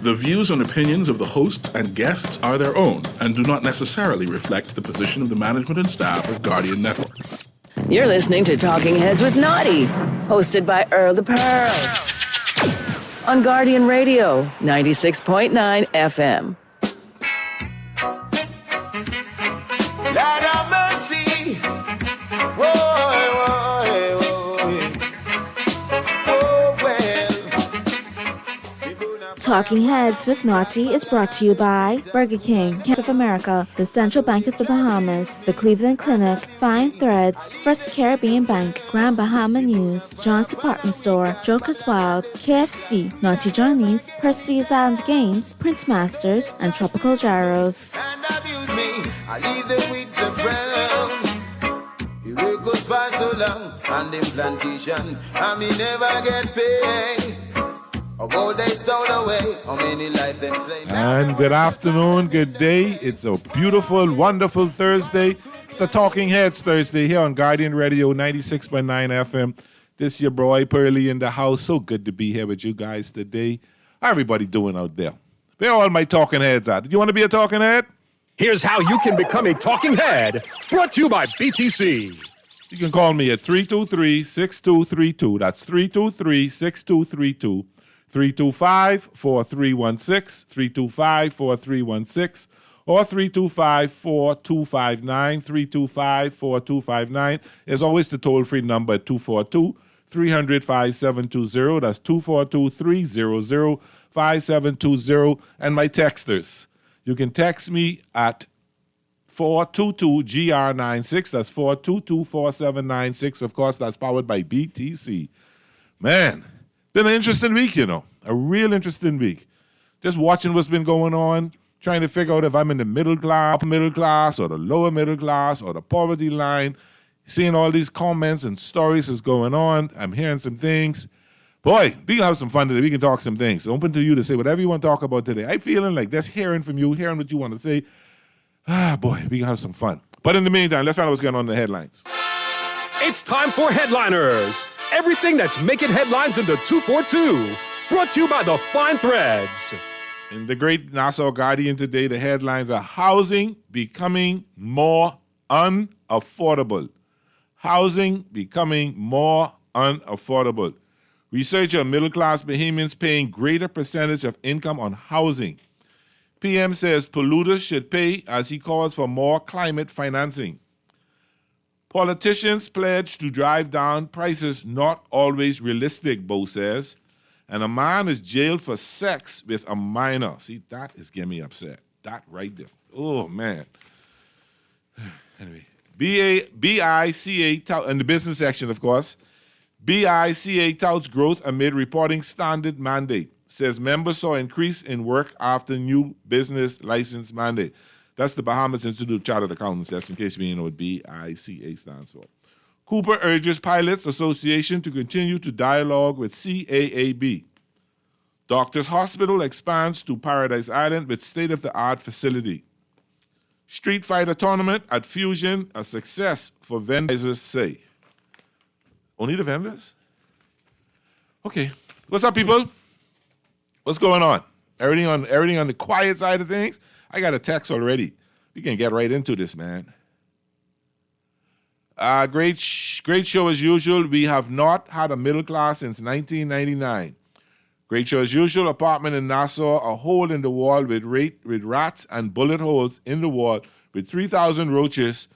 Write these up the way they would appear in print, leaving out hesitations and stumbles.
The views and opinions of the host and guests are their own and do not necessarily reflect the position of the management and staff of Guardian Network. You're listening to Talking Heads with Naughty, hosted by Earl the Pearl, on Guardian Radio, 96.9 FM. Lord have mercy. Whoa, whoa, whoa. Oh, well. Talking Heads with Naughty is brought to you by Burger King, Canada of America, the Central Bank of the Bahamas, the Cleveland Clinic, Fine Threads, First Caribbean Bank, Grand Bahama News, John's Department Store, Joker's Wild, KFC, Naughty Johnny's, Percy's Island Games, Prince Masters, and Tropical Gyros. And abuse me, I leave them with the brown. The work goes by so long on them plantation, and me never get paid. Of all they stole away, how many life them slain. And good afternoon, good day. It's a beautiful, wonderful Thursday. It's a Talking Heads Thursday here on Guardian Radio 96.9 FM. This your boy Pearly in the house. So good to be here with you guys today. How everybody doing out there? Where all my talking heads at? Do you want to be a talking head? Here's how you can become a talking head. Brought to you by BTC. You can call me at 323-6232. That's 323-6232. 325-4316, 325-4316, or 325-4259, 325-4259. There's always the toll-free number at 242-300-5720. That's 242-300-5720. And my texters. You can text me at 422-GR96. That's 422-4796. Of course, that's powered by BTC. Man. Been an interesting week, you know, a real interesting week. Just watching what's been going on, trying to figure out if I'm in the middle class, or the lower middle class, or the poverty line. Seeing all these comments and stories that's going on. I'm hearing some things. Boy, we can have some fun today. We can talk some things. Open to you to say whatever you want to talk about today. I'm feeling like just hearing from you, hearing what you want to say. Boy, we can have some fun. But in the meantime, let's find out what's going on in the headlines. It's time for Headliners. Everything that's making headlines in the 242. Brought to you by the Fine Threads. In the great Nassau Guardian today, the headlines are housing becoming more unaffordable. Housing becoming more unaffordable. Researcher middle-class Bahamians paying greater percentage of income on housing. PM says polluters should pay as he calls for more climate financing. Politicians pledge to drive down prices not always realistic, Bo says. And a man is jailed for sex with a minor. See, that is getting me upset. That right there. Oh, man. Anyway, BICA, in the business section, of course, BICA touts growth amid reporting standard mandate. Says members saw increase in work after new business license mandate. That's the Bahamas Institute of Chartered Accountants, just in case we know what BICA stands for. Cooper urges Pilots Association to continue to dialogue with CAAB. Doctors Hospital expands to Paradise Island with state-of-the-art facility. Street Fighter tournament at Fusion, a success for vendors say. Only the vendors? Okay. What's up, people? What's going on? Everything on the quiet side of things? I got a text already. We can get right into this, man. Great show as usual. We have not had a middle class since 1999. Great show as usual. Apartment in Nassau, a hole in the wall with rats and bullet holes in the wall with 3,000 roaches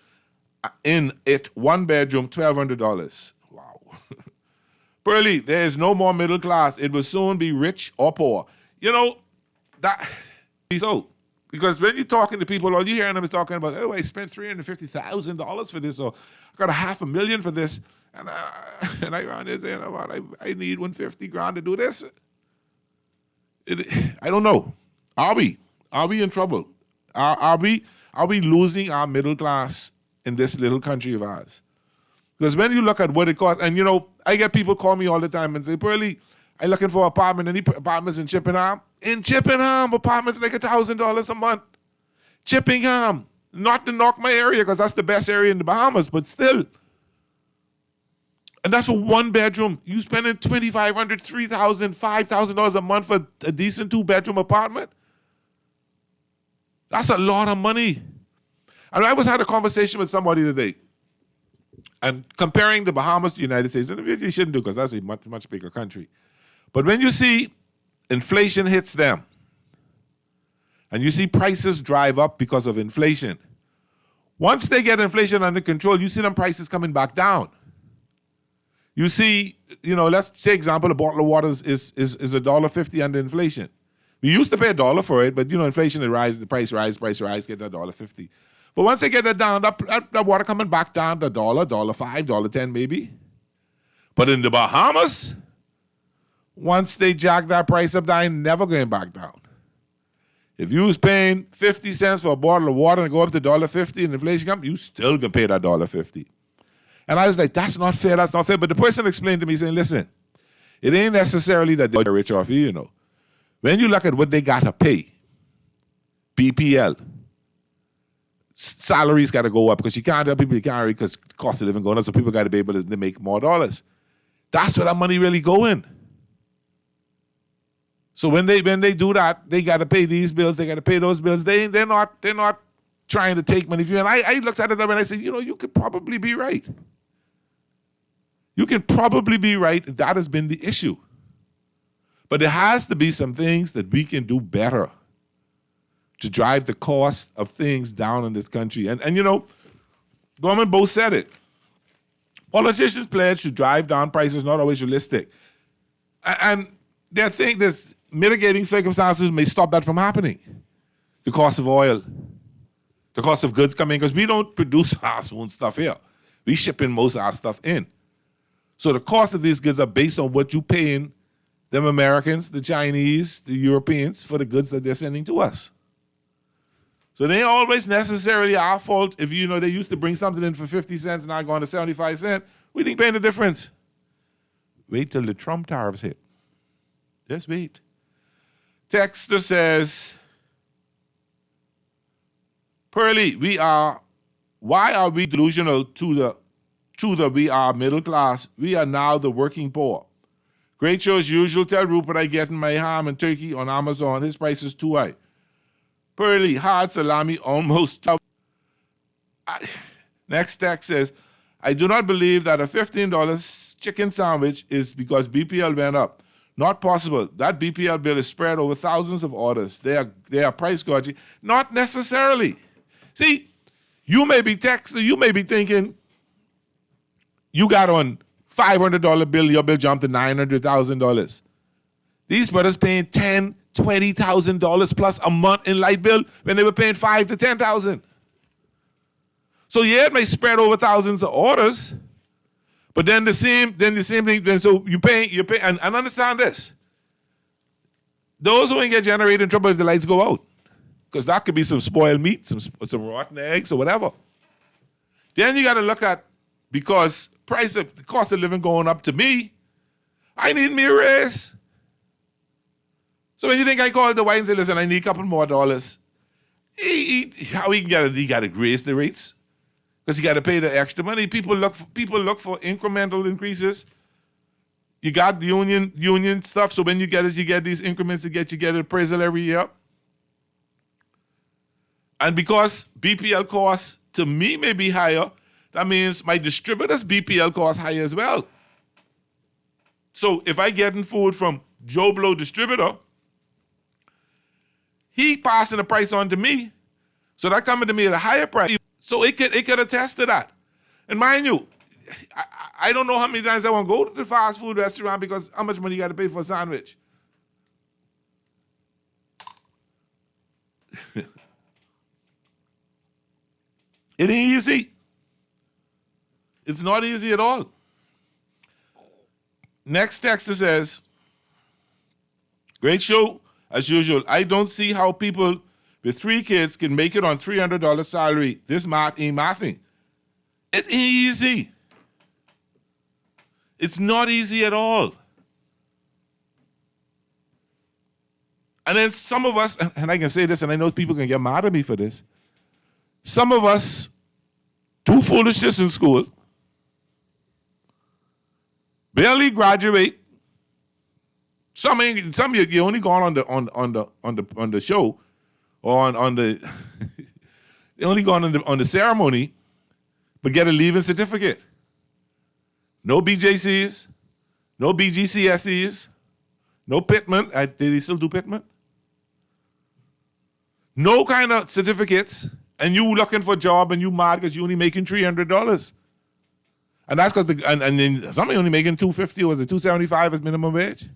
in it. One bedroom, $1,200. Wow. Pearly, there is no more middle class. It will soon be rich or poor. You know, that is so. Because when you're talking to people, all you hearing them is talking about, oh, I spent $350,000 for this, or I got $500,000 for this, and I ran it, you know what, I need $150,000 to do this. I don't know. Are we in trouble? Are we losing our middle class in this little country of ours? Because when you look at what it costs, and you know, I get people call me all the time and say, Pearly, I'm looking for an apartment. Any apartments in Chippenham? In Chippenham, apartments like $1,000 a month. Chippenham. Not to knock my area, because that's the best area in the Bahamas, but still. And that's for one bedroom. You spending $2,500, $3,000, $5,000 a month for a decent 2-bedroom apartment? That's a lot of money. And I was having a conversation with somebody today and comparing the Bahamas to the United States. And you shouldn't do because that's a much, much bigger country. But when you see inflation hits them and you see prices drive up because of inflation, once they get inflation under control, you see them prices coming back down. You see, let's say example, a bottle of water is $1.50 under inflation. We used to pay $1 for it, but inflation rises, the price rise, get that $1.50. But once they get that down, that water coming back down to $1, $1.05, $1.10 maybe. But in the Bahamas, once they jack that price up, they ain't never going back down. If you was paying 50 cents for a bottle of water and go up to $1.50 and inflation comes, you still can pay that $1.50. And I was like, that's not fair. But the person explained to me, saying, listen, it ain't necessarily that they're rich off you, When you look at what they got to pay, BPL, salaries got to go up because you can't tell people you can't read because cost of living going up, so people got to be able to make more dollars. That's where that money really going. So when they do that, they got to pay these bills, they got to pay those bills. They're not trying to take money from you. And I looked at it and I said, you could probably be right. You can probably be right. That has been the issue. But there has to be some things that we can do better to drive the cost of things down in this country. And government both said it. Politicians pledge to drive down prices, not always realistic. And they think there's mitigating circumstances may stop that from happening. The cost of oil, the cost of goods coming, because we don't produce our own stuff here. We ship in most of our stuff in. So the cost of these goods are based on what you paying them Americans, the Chinese, the Europeans for the goods that they're sending to us. So they ain't always necessarily our fault if they used to bring something in for 50 cents and now going to 75 cents. We didn't pay the difference. Wait till the Trump tariffs hit. Just wait. Texter says, Pearly, why are we delusional to the we are middle class? We are now the working poor. Great show as usual. Tell Rupert I get my ham and turkey on Amazon. His price is too high. Pearly, hard salami almost. Next text says, I do not believe that a $15 chicken sandwich is because BPL went up. Not possible. That BPL bill is spread over thousands of orders. They are price gouging. Not necessarily. See, you may be thinking you got on $500 bill, your bill jumped to $900,000. These brothers paying $10,000, $20,000 plus a month in light bill when they were paying $5,000 to $10,000. So yeah, it may spread over thousands of orders, but then the same thing. Then so you pay, and understand this: those who ain't get generated in trouble if the lights go out, because that could be some spoiled meat, some rotten eggs or whatever. Then you got to look at, because the cost of living going up to me, I need me a raise. So when you think I call the wife and say, listen, I need a couple more dollars, how he can get it? He got to raise the rates because he got to pay the extra money. People look for incremental increases. You got union stuff. So when you get these increments you get appraisal every year. And because BPL costs to me may be higher, that means my distributor's BPL costs higher as well. So if I getting food from Joe Blow distributor, he passing the price on to me, so that coming to me at a higher price. So it could attest to that. And mind you, I don't know how many times I want to go to the fast food restaurant because how much money you got to pay for a sandwich. It ain't easy. It's not easy at all. Next texter says, great show. As usual, I don't see how people with 3 kids can make it on $300 salary. This math ain't mathing. It ain't easy. It's not easy at all. And then some of us, and I can say this, and I know people can get mad at me for this, some of us do foolishness in school, barely graduate. Some you only gone on the show, or on the they only gone on the ceremony, but get a leaving certificate. No BJCs, no BGCSEs, no Pittman. Did he still do Pittman? No kind of certificates, and you looking for a job and you mad because you only making $300. And that's because and then somebody only making $250, or was it $275 as minimum wage?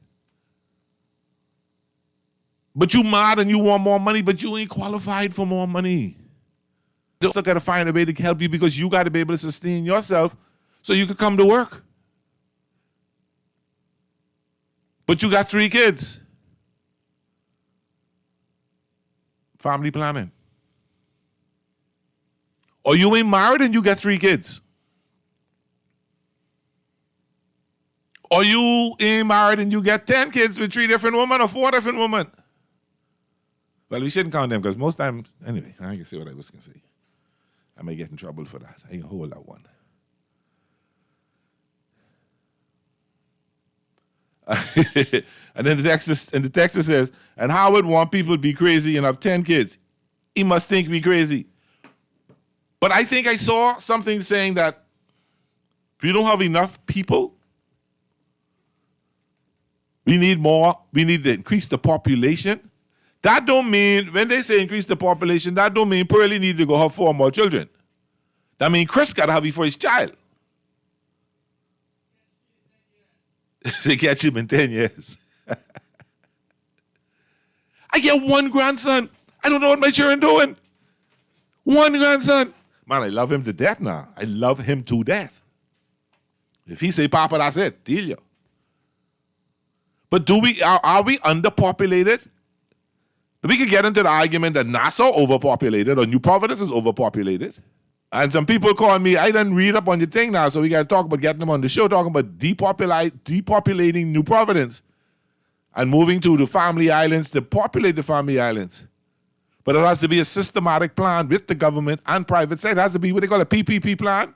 But you mad and you want more money, but you ain't qualified for more money. You also got to find a way to help you, because you got to be able to sustain yourself so you could come to work. But you got 3 kids. Family planning. Or you ain't married and you got 3 kids. Or you ain't married and you got 10 kids with 3 different women or 4 different women. Well, we shouldn't count them, because most times, anyway, I can say what I was going to say. I may get in trouble for that. I can hold that one. And then the text says, and Howard want people to be crazy and have 10 kids. He must think me crazy. But I think I saw something saying that we don't have enough people. We need more. We need to increase the population. That don't mean, when they say increase the population, that don't mean Pearlie need to go have 4 more children. That means Chris got to have it for his child. They catch him in 10 years. I get 1 grandson. I don't know what my children doing. 1 grandson. Man, I love him to death now. I love him to death. If he say, Papa, that's it. Deal you. But are we underpopulated? We could get into the argument that Nassau overpopulated or New Providence is overpopulated. And some people call me, I didn't read up on your thing now, so we got to talk about getting them on the show, talking about depopulating New Providence and moving to the Family Islands to populate the Family Islands. But it has to be a systematic plan with the government and private side. It has to be what they call a PPP plan,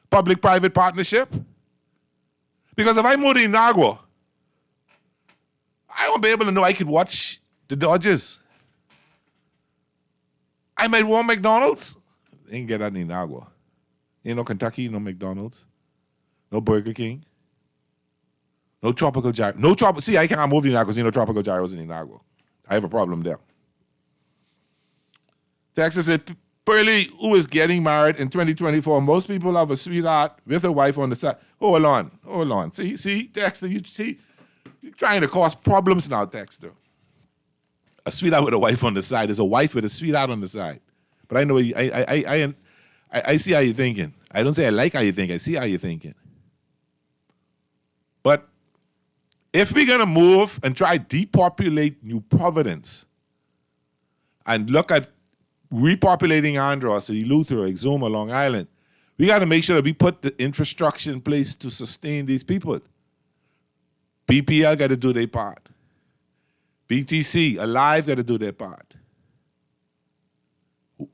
public-private partnership. Because if I move to Inagua, I won't be able to know I could watch the Dodgers. I might want McDonald's. Ain't get that in Inagua. Ain't no Kentucky, no McDonald's, no Burger King, no Tropical Gyro. See, I can't move to Inagua because no Tropical Gyros in Inagua. I have a problem there. Texas said, Pearlie, who is getting married in 2024? Most people have a sweetheart with a wife on the side. Hold on. See, Dexter, you're trying to cause problems now, Dexter. A sweetheart with a wife on the side is a wife with a sweetheart on the side. But I know I see how you're thinking. I don't say I like how you think. I see how you're thinking. But if we're gonna move and try depopulate New Providence and look at repopulating Andros, Eleuthera, Exuma, Long Island, we got to make sure that we put the infrastructure in place to sustain these people. BPL got to do their part. BTC, Alive got to do their part.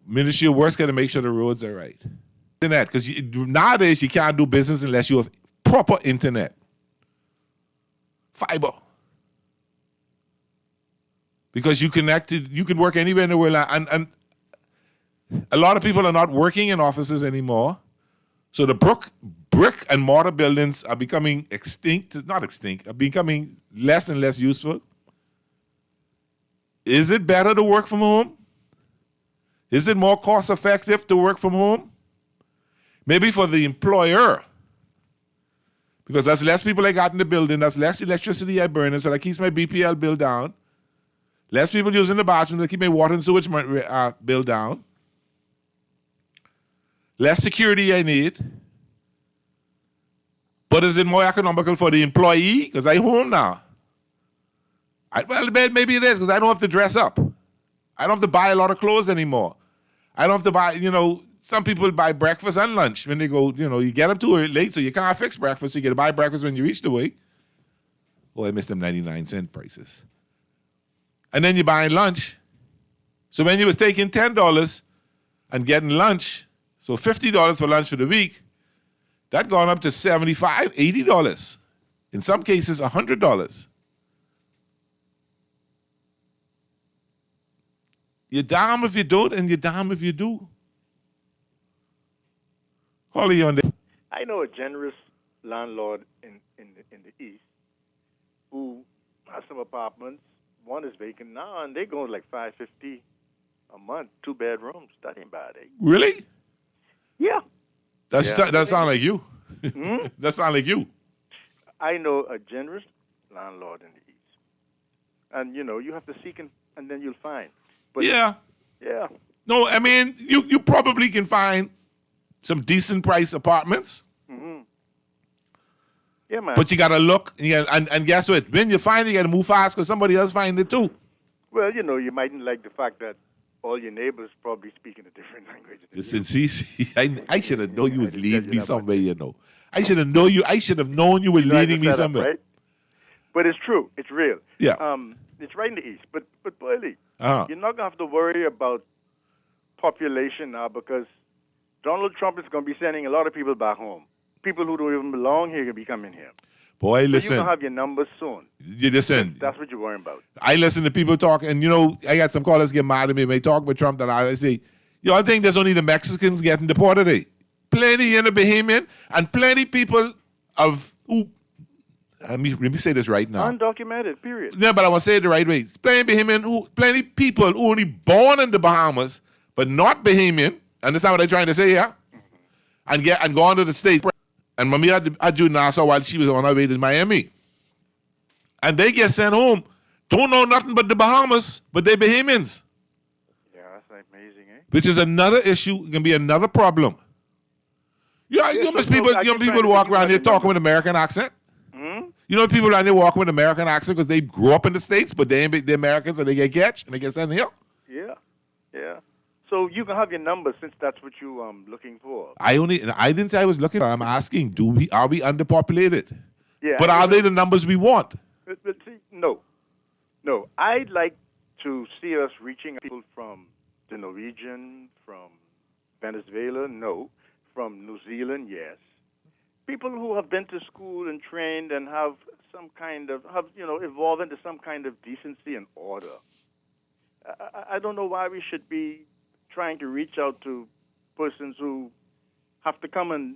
Ministry of Works got to make sure the roads are right. Internet, because nowadays you can't do business unless you have proper internet. Fiber. Because you can work anywhere in the world, and a lot of people are not working in offices anymore. So the brick and mortar buildings are becoming are becoming less and less useful. Is it better to work from home? Is it more cost effective to work from home? Maybe for the employer. Because that's less people I got in the building, that's less electricity I burn, so that keeps my BPL bill down. Less people using the bathroom, that keep my water and sewage bill down. Less security I need. But is it more economical for the employee? Because I'm home now. Well, maybe it is, because I don't have to dress up. I don't have to buy a lot of clothes anymore. I don't have to buy, some people buy breakfast and lunch when they go, you get up too late, so you can't fix breakfast, so you get to buy breakfast when you reach the way. Oh, I missed them 99-cent prices. And then you're buying lunch. So when you was taking $10 and getting lunch, so $50 for lunch for the week, That gone up to $75, $80. In some cases, $100. You're damn if you don't, and you're damn if you do. Call you on there. I know a generous landlord in the East who has some apartments. One is vacant now, and they go like $550 a month, 2 bedrooms. That ain't bad, eh? Really? Yeah. That sound like you. That sound like you. I know a generous landlord in the East. And, you have to seek and then you'll find. But Yeah. Yeah. No, I mean, you probably can find some decent price apartments, Yeah, man. but you got to look. And guess what? When you find it, you got to move fast because somebody else find it too. Well, you mightn't like the fact that all your neighbors probably speaking a different language. than Listen, you. see, I should have known you would I lead tell you me that somewhere, I should have known you. I should have known you were You know, I leading just me set up, somewhere. right? But it's true. It's real. Yeah. It's right in the East. But Burley, Uh-huh. you're not going to have to worry about population now because Donald Trump is going to be sending a lot of people back home. People who don't even belong here going to be coming here. Boy, So listen. you're going to have your numbers soon. You listen. That's what you're worrying about. I listen to people talk, and I got some callers get mad at me when they talk about Trump. That I say, I think there's only the Mexicans getting deported. Plenty in the Bahamian, and plenty people of who. Let me say this right now. Undocumented, period. Yeah, but I want to say it the right way. Plenty people who only born in the Bahamas, but not Bahamian. Understand what I'm trying to say here? And gone to the States. And Mami had do Nassau while she was on her way to Miami. And they get sent home. Don't know nothing but the Bahamas, but they Bahamians. Yeah, that's amazing, eh? Which is another issue, going to be another problem. People walk around here talking with American accent. People around there walking with American accent because they grew up in the States, but they're Americans and they get catch and they get sent here. Yeah. So you can have your number since that's what you looking for. I didn't say I was looking. I'm asking, are we underpopulated? Yeah. But are they the numbers we want? But see, no. I'd like to see us reaching people from the Norwegian, from Venezuela, no. From New Zealand, yes. People who have been to school and trained and have some kind of, evolved into some kind of decency and order. I don't know why we should be trying to reach out to persons who have to come and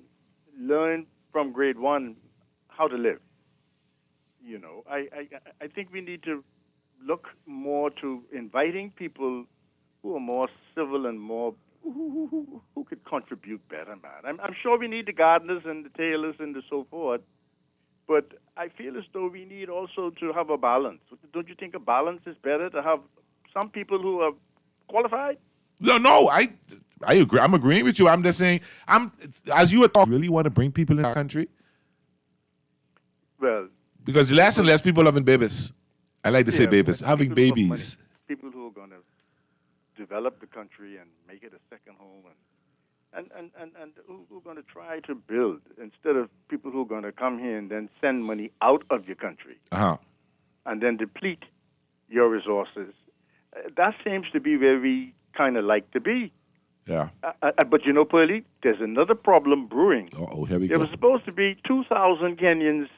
learn from grade 1 how to live. I think we need to look more to inviting people who are more civil and more who could contribute better, man. I'm sure we need the gardeners and the tailors and the so forth, but I feel as though we need also to have a balance. Don't you think a balance is better to have some people who are qualified? No, I agree. I'm agreeing with you. I'm just saying, as you were talking, really want to bring people in our country? Well, because less and less people having babies. I like to say babies, but having people who have babies. money, people who are going to develop the country and make it a second home, and who are going to try to build instead of people who are going to come here and then send money out of your country and then deplete your resources. That seems to be where we kind of like to be. Yeah. But Pearlie, there's another problem brewing. Here we There go. was supposed to be 2,000 Kenyans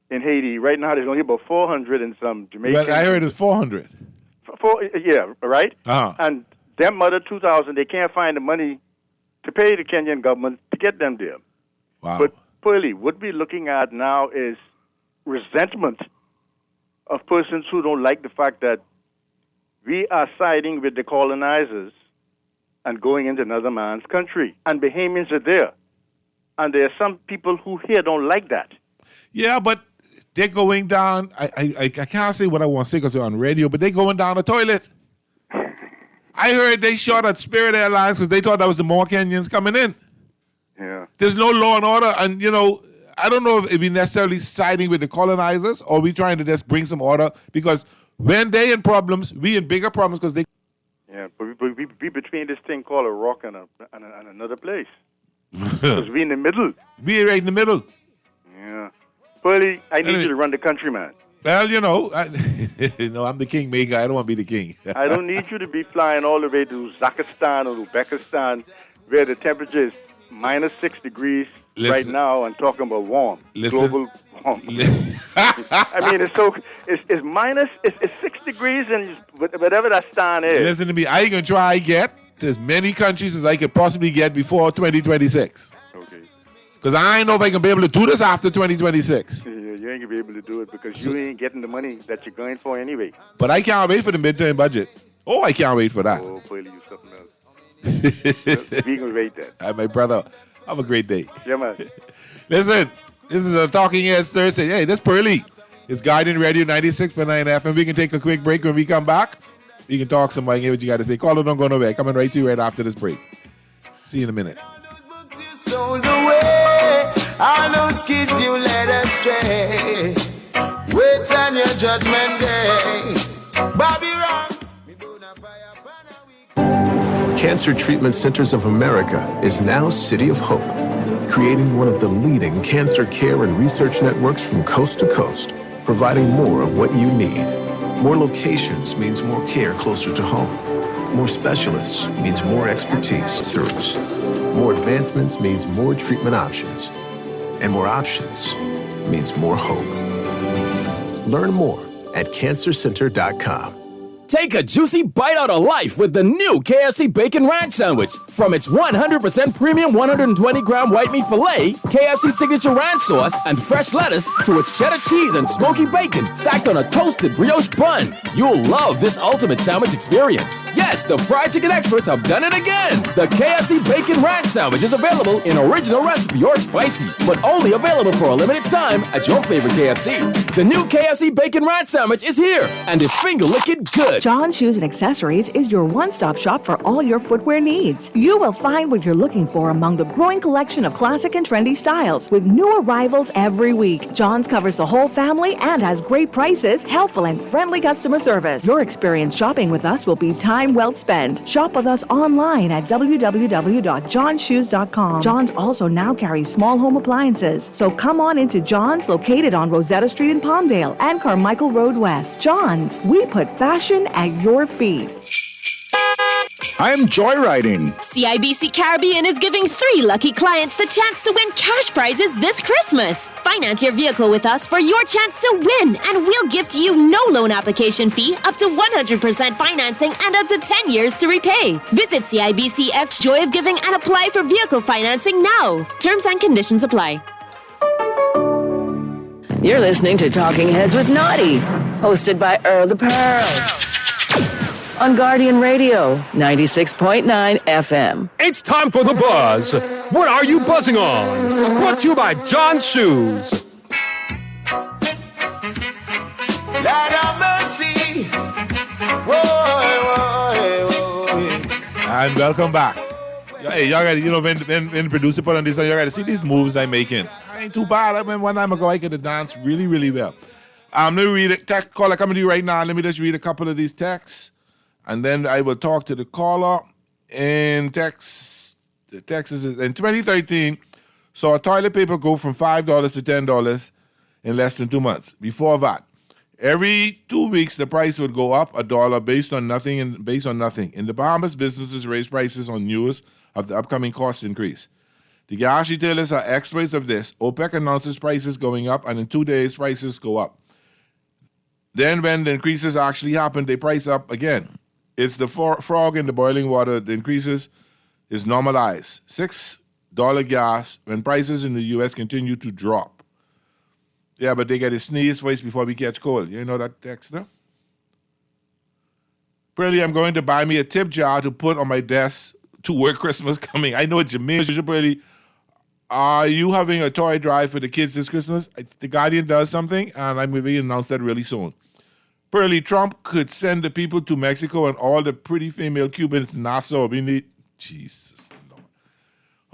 in Haiti. Right now, there's only about 400 and some Jamaicans. Well, I heard it's 400. Yeah, right? Uh-huh. And them other 2,000, they can't find the money to pay the Kenyan government to get them there. Wow. But, Pearlie, what we're looking at now is resentment of persons who don't like the fact that we are siding with the colonizers and going into another man's country. And Bahamians are there. And there are some people who here don't like that. Yeah, but they're going down. I can't say what I want to say because they're on radio, but they're going down the toilet. I heard they shot at Spirit Airlines because they thought that was the more Kenyans coming in. Yeah. There's no law and order, and I don't know if we necessarily siding with the colonizers or we trying to just bring some order because when they in problems, we in bigger problems because they. Yeah, but we between this thing called a rock and another place. Because we in the middle. We right in the middle. Yeah. Pearlie, I need Anyway. you to run the country, man. Well, I'm the kingmaker. I don't want to be the king. I don't need you to be flying all the way to Uzbekistan or Uzbekistan where the temperature is -6 degrees right now and talking about warm, global warm. I mean, it's minus, it's 6 degrees and whatever that stand is. Listen to me. I ain't going to try to get to as many countries as I could possibly get before 2026. Okay. Because I ain't know if I can be able to do this after 2026. You ain't going to be able to do it because you ain't getting the money that you're going for anyway. But I can't wait for the midterm budget. Oh, I can't wait for that. Oh, Pearly, you something else. We can wait that. All right, my brother. Have a great day. Yeah, man. Listen, this is a Talking Heads Thursday. Hey, this Pearly. It's Guardian Radio 96.9 FM. We can take a quick break. When we come back, we can talk somebody, hear what you got to say. Call it, don't go nowhere. Coming right to you right after this break. See you in a minute. Sold away, all those kids you led astray. Wait on your judgment day. Bobby Rock. Cancer Treatment Centers of America is now City of Hope, creating one of the leading cancer care and research networks from coast to coast, providing more of what you need. More locations means more care closer to home. More specialists means more expertise. More advancements means more treatment options. And more options means more hope. Learn more at cancercenter.com. Take a juicy bite out of life with the new KFC Bacon Ranch Sandwich. From its 100% premium 120-gram white meat filet, KFC signature ranch sauce, and fresh lettuce, to its cheddar cheese and smoky bacon stacked on a toasted brioche bun. You'll love this ultimate sandwich experience. Yes, the fried chicken experts have done it again. The KFC Bacon Ranch Sandwich is available in original recipe or spicy, but only available for a limited time at your favorite KFC. The new KFC Bacon Ranch Sandwich is here, and is finger-licking good. John Shoes and Accessories is your one-stop shop for all your footwear needs. You will find what you're looking for among the growing collection of classic and trendy styles with new arrivals every week. John's covers the whole family and has great prices, helpful and friendly customer service. Your experience shopping with us will be time well spent. Shop with us online at www.johnshoes.com. John's also now carries small home appliances, so come on into John's, located on Rosetta Street in Palmdale and Carmichael Road West. John's, we put fashion at your feet. I'm joyriding. CIBC Caribbean is giving 3 lucky clients the chance to win cash prizes this Christmas. Finance your vehicle with us for your chance to win, and we'll gift you no loan application fee, up to 100% financing, and up to 10 years to repay. Visit CIBCF's Joy of Giving and apply for vehicle financing now. Terms and conditions apply. You're listening to Talking Heads with Naughty, hosted by Earl the Pearl. On Guardian Radio, 96.9 FM. It's time for The Buzz. What are you buzzing on? Brought to you by John's Shoes. Lord have mercy. And welcome back. Hey, y'all got when the producer put on this, y'all got to see these moves I'm making. I ain't too bad. I remember one time ago I could dance really, really well. Let me read a text caller coming to you right now. Let me just read a couple of these texts. And then I will talk to the caller. In Texas in 2013, saw toilet paper go from $5 to $10 in less than 2 months. Before that, every 2 weeks the price would go up $1 based on nothing. In the Bahamas, businesses raise prices on news of the upcoming cost increase. The gas retailers are experts of this. OPEC announces prices going up, and in 2 days prices go up. Then when the increases actually happen, they price up again. It's the frog in the boiling water. The increases is normalized. $6 gas when prices in the U.S. continue to drop. Yeah, but they get a sneeze voice before we catch cold. You know that text, no? Pearly, I'm going to buy me a tip jar to put on my desk to work Christmas coming. I know what you mean, Pearly. Are you having a toy drive for the kids this Christmas? The Guardian does something, and I'm going to announce that really soon. Pearly, Trump could send the people to Mexico and all the pretty female Cubans to Nassau. We need... Jesus, Lord.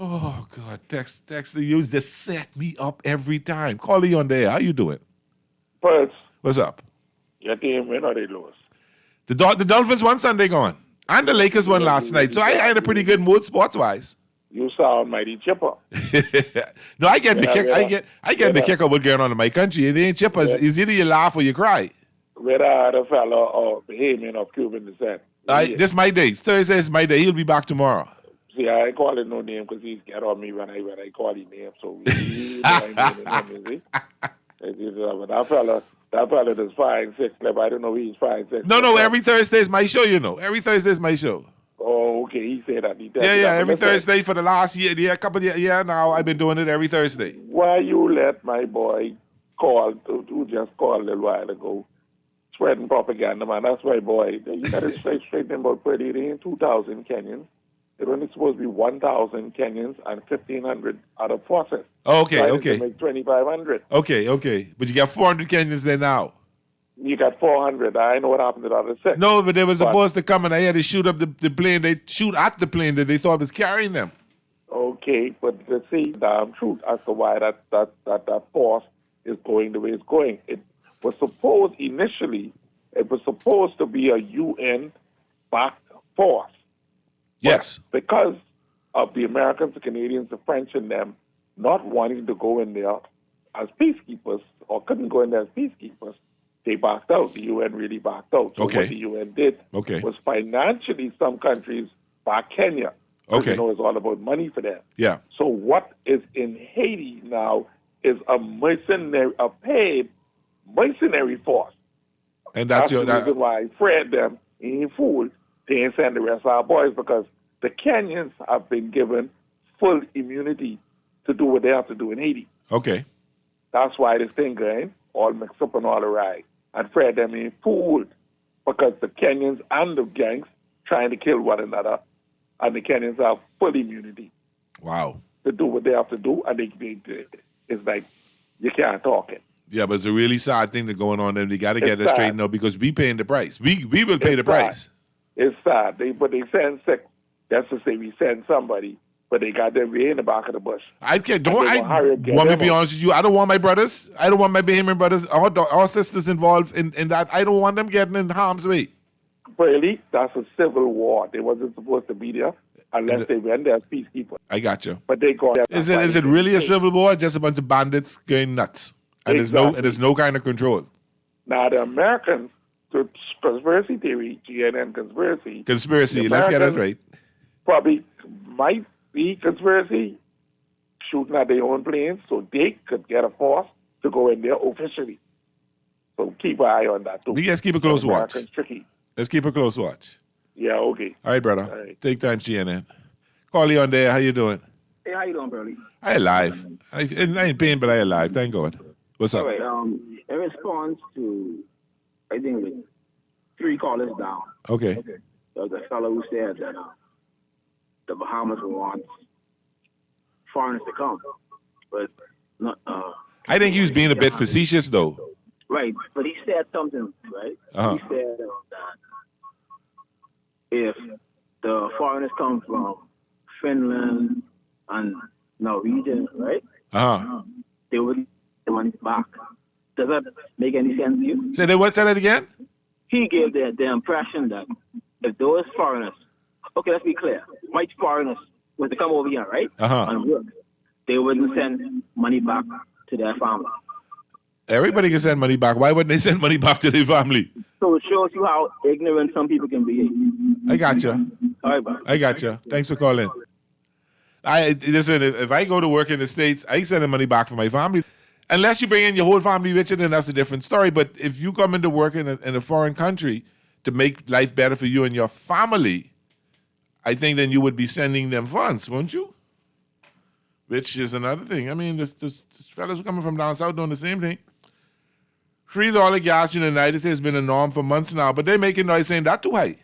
Oh, God. Text the use. Just set me up every time. Call you on there. How you doing? Pulse. What's up? Your team win or they lose? The Dolphins won Sunday gone. And the Lakers won last night. So I had a pretty good mood sports-wise. You sound mighty chipper. No, I get the kick. I get the kicker what's going on in my country. It ain't chipper. It's either you laugh or you cry. Whether the fellow or Bahamian of Cuban descent. This is my day. Thursday is my day. He'll be back tomorrow. See, I ain't call him no name because he's get on me when I call him name. So he ain't naming him, but that fella is 5'6". I don't know he's 5'6". No, every Thursday is my show, you know. Every Thursday is my show. Oh, okay. He said that. Every Thursday for the last year, couple of years now, I've been doing it every Thursday. Why you let my boy who just called a little while ago, spreading propaganda, man? That's my boy. You got to straighten him out pretty. It ain't 2,000 Kenyans. It only supposed to be 1,000 Kenyans and 1,500 other forces. Okay. To make 2,500. Okay. But you got 400 Kenyans there now. You got 400. I know what happened to the other 6. No, but they were supposed to come and they had to shoot up the plane. They shoot at the plane that they thought was carrying them. Okay, but to see the truth as to why that force is going the way it's going. It was supposed to be a UN-backed force. Yes. But because of the Americans, the Canadians, the French, and them not wanting to go in there as peacekeepers, or couldn't go in there as peacekeepers, they backed out. The UN really backed out. So what the UN did was financially some countries back Kenya. Okay. You know, it's all about money for them. Yeah. So what is in Haiti now is a paid mercenary force. And that's the reason why Fred them ain't fooled. They ain't send the rest of our boys because the Kenyans have been given full immunity to do what they have to do in Haiti. Okay. That's why this thing going all mixed up and all right. And Fred them ain't fooled because the Kenyans and the gangs trying to kill one another, and the Kenyans have full immunity. Wow. To do what they have to do, and it's like you can't talk it. Yeah, but it's a really sad thing that's going on there. They got to get it straightened out because we paying the price. We will pay the price. It's sad. But they send sick. That's to say we send somebody, but they got them way in the back of the bush. Want me to be honest with you? I don't want my brothers. I don't want my Bahamian brothers, our sisters involved in that. I don't want them getting in harm's way. Really, that's a civil war. They wasn't supposed to be there unless they went there as peacekeepers. I got you. But they got. Is it really a civil war? Just a bunch of bandits going nuts, and there's no kind of control. Now the Americans, the conspiracy theory, GNN conspiracy. Let's get that right. Probably might be conspiracy, shooting at their own planes so they could get a force to go in there officially. So keep an eye on that too. We just keep a close watch. Tricky. Let's keep a close watch. Yeah, okay. All right, brother. All right. Take time, CNN. Call you on there. How you doing? Hey, how you doing, Burley? I alive. I ain't paying, but I alive. Thank God. What's up? All right. In response to, I think, 3 callers down. Okay. There was a fellow who said that the Bahamas want foreigners to come, but not. I think he was being a bit facetious, though. Right, but he said something, right? Uh-huh. He said that if the foreigners come from Finland and Norwegian, right? They would get the money back. Does that make any sense to you? Say that again? He gave the impression that if those foreigners, okay, let's be clear, white foreigners were to come over here, right? And work, they wouldn't send money back to their family. Everybody can send money back. Why wouldn't they send money back to their family? So it shows you how ignorant some people can be. I got you. All right, bye. I got you. Thanks for calling. Listen, if I go to work in the States, I send the money back for my family. Unless you bring in your whole family with you, then that's a different story. But if you come into work in a foreign country to make life better for you and your family, I think then you would be sending them funds, won't you? Which is another thing. I mean, there's fellas who coming from down south doing the same thing. $3 gas in the United States has been a norm for months now, but they're making noise saying that's too high.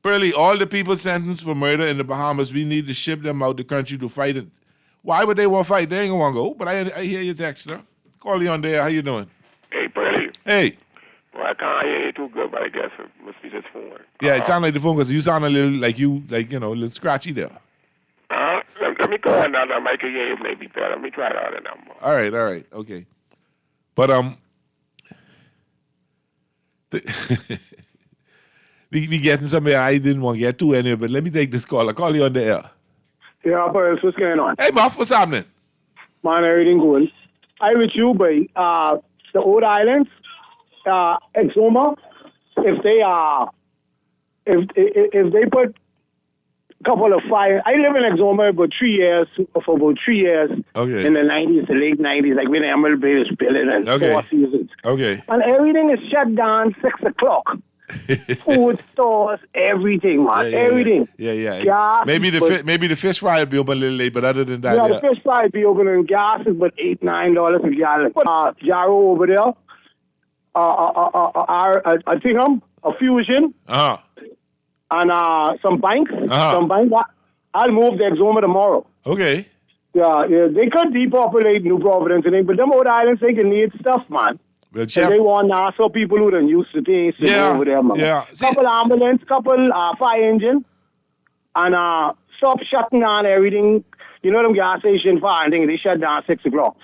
Burley, all the people sentenced for murder in the Bahamas, we need to ship them out the country to fight it. Why would they want to fight? They ain't going to want to go. But I hear your text, sir. Call you on there. How you doing? Hey, Burley. Hey. Well, I can't hear you too good, but I guess it must be this phone. Yeah, it sounds like the phone because you sound a little a little scratchy there. Let me go another mic again. It may be better. Let me try the other number. All right, okay. But we getting somewhere I didn't want to get to anyway. But let me take this call. I'll call you on the air. Yeah, boys, what's going on? Hey, Muff, what's happening? Man, everything good. I with you, boy. The old islands, Exuma, if they put couple of fire. I live in Exuma for 3 years, Okay. in the 90s, the late 90s, like when Emerald Bay was building and Okay. 4 seasons. Okay. And everything is shut down 6 o'clock. Food stores, everything, man. Everything. Yeah. Gas Maybe is the fish fry will be open a little late, but other than that, the fish fry be open and gas is but $8-9 a gallon. Gyro over there. I think a Fusion. Uh-huh. And some banks. Uh-huh. Some banks. I'll move to Exuma tomorrow. Okay. Yeah, they could depopulate New Providence and but them old islands, they can need stuff, man. Well, And they want NASA people who done used to things to go over there, man. Yeah. Couple ambulance, couple fire engine, and stop shutting down everything. You know them gas station fire and things, they shut down 6 o'clock.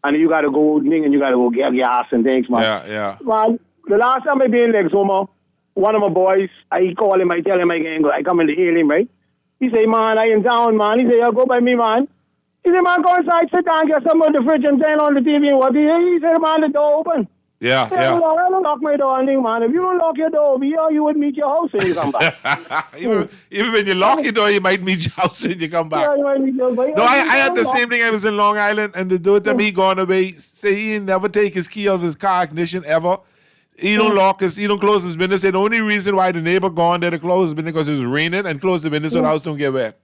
And you got to go and you got to go get gas and things, man. Yeah. Man, the last time I been in Exuma, one of my boys, I call him, I tell him I can go. I come in to heal him, right? He say, man, I in town, man. He say, yeah, go by me, man. He said, man, go inside, sit down, get some of the fridge and turn on the TV and what. He said, man, the door open. Yeah. I don't lock my door, man. If you don't lock your door over here, you would meet your house when you come back. Even when you lock your door, you might meet your house when you come back. Yeah, you might meet your house. No, I had the same thing. I was in Long Island, and the dude that me gone away say he never take his key out of his car ignition ever. He don't lock his, he don't close his window. Say the only reason why the neighbor gone there to close his window because it was raining and close the window so the house don't get wet.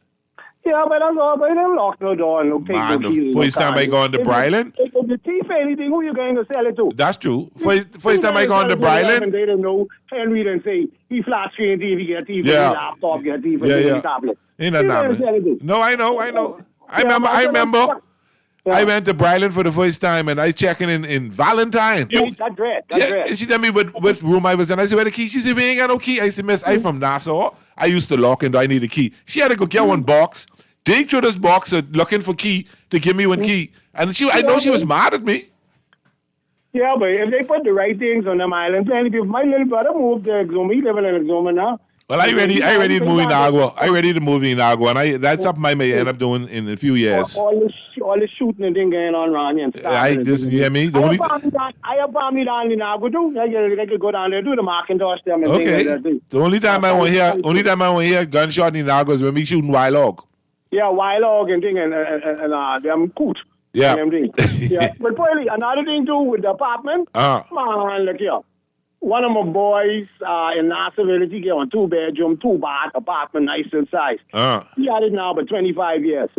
Yeah, but that's all. But they don't lock no door and don't take Man, no keys. the first time I gone to Bryland. If the thief anything, who you going to sell it to? That's true. First time I gone to Bryland. They don't know. Henry didn't say he flat screen TV, get TV, laptop, get TV, tablet. Ain't that nothing. No, I know. I remember. I went to Bryland for the first time and I checking in Valentine. That's great. And she tell me what room I was in. I said, where the key? She said, we ain't got no key. I said, miss, I from Nassau. I used to lock and I need a key. She had to go get one box, dig through this box looking for key to give me one key. And I know she was mad at me. Yeah, but if they put the right things on them islands, plenty people. My little brother moved to Exuma. He living in Exuma now. Well, I ready to move in Agua. I ready to move in Agua, and that's something I may end up doing in a few years. All this shooting and thing going on around here. You hear me? I have family down in Agua too. I could go down there, do the Macintosh them and things like that too. The only time I want to hear gunshot in Agua is when we shooting wild hog. Yeah, wild hog and thing and them coot. Yeah. Yeah. But probably another thing too with the apartment. Man, look here. One of my boys in Nassau Village, he get a 2-bedroom, 2-bath apartment, nice and size. He had it now for 25 years.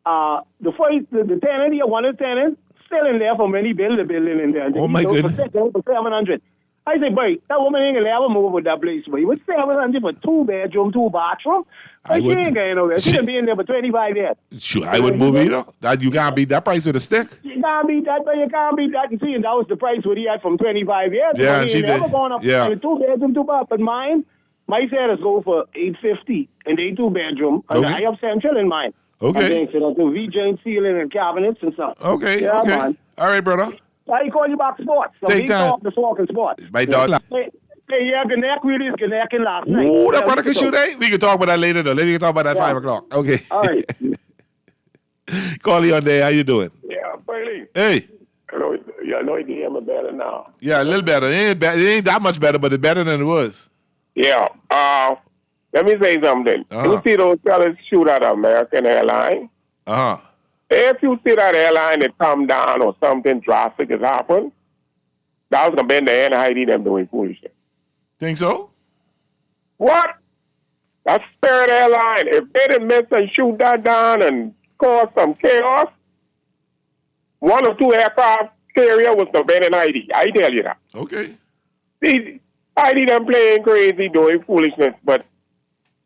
The tenant here, one of the tenants, still in there from when he built the building in there. Oh, my goodness. For $700. I say, boy, that woman ain't gonna ever move with that place, boy. What's $700 for 2-bedroom, 2-bathroom? She ain't going nowhere. She done been there for 25 years. Sure, I wouldn't move either. You can't beat that price with a stick. You can't beat that, but you can't beat that. And see, and that was the price what he had from 25 years. Yeah, and she never gone up. Yeah. 2-bedroom, 2-bath. But mine, my sales go for $850 and they 2-bedroom. And I have Central in mine. Okay. So that's a V-joint ceiling and cabinets and stuff. Okay. Yeah, okay. man. All right, brother. I call you back sports. So Take time. The walking sports. My dog. Hey, yeah, Gannett really is Gannett last night. Ooh, that brother can shoot, eh? We can talk about that later, though. We can talk about that 5 o'clock. Okay. All right. Call you on there. How you doing? Yeah, Burley. Hey. Hello. Yeah, I know you hear me better now. Yeah, a little better. It ain't that much better, but it's better than it was. Yeah. Let me say something. You see those fellas shoot at American Airlines? If you see that airline it come down or something drastic has happened, that was going to be the end of Haiti them doing foolishness. Think so? What? That's Spirit Airline. If they didn't miss and shoot that down and cause some chaos, 1 or 2 aircraft carrier was the been in Haiti. I tell you that. Okay. See, Haiti them playing crazy, doing foolishness, but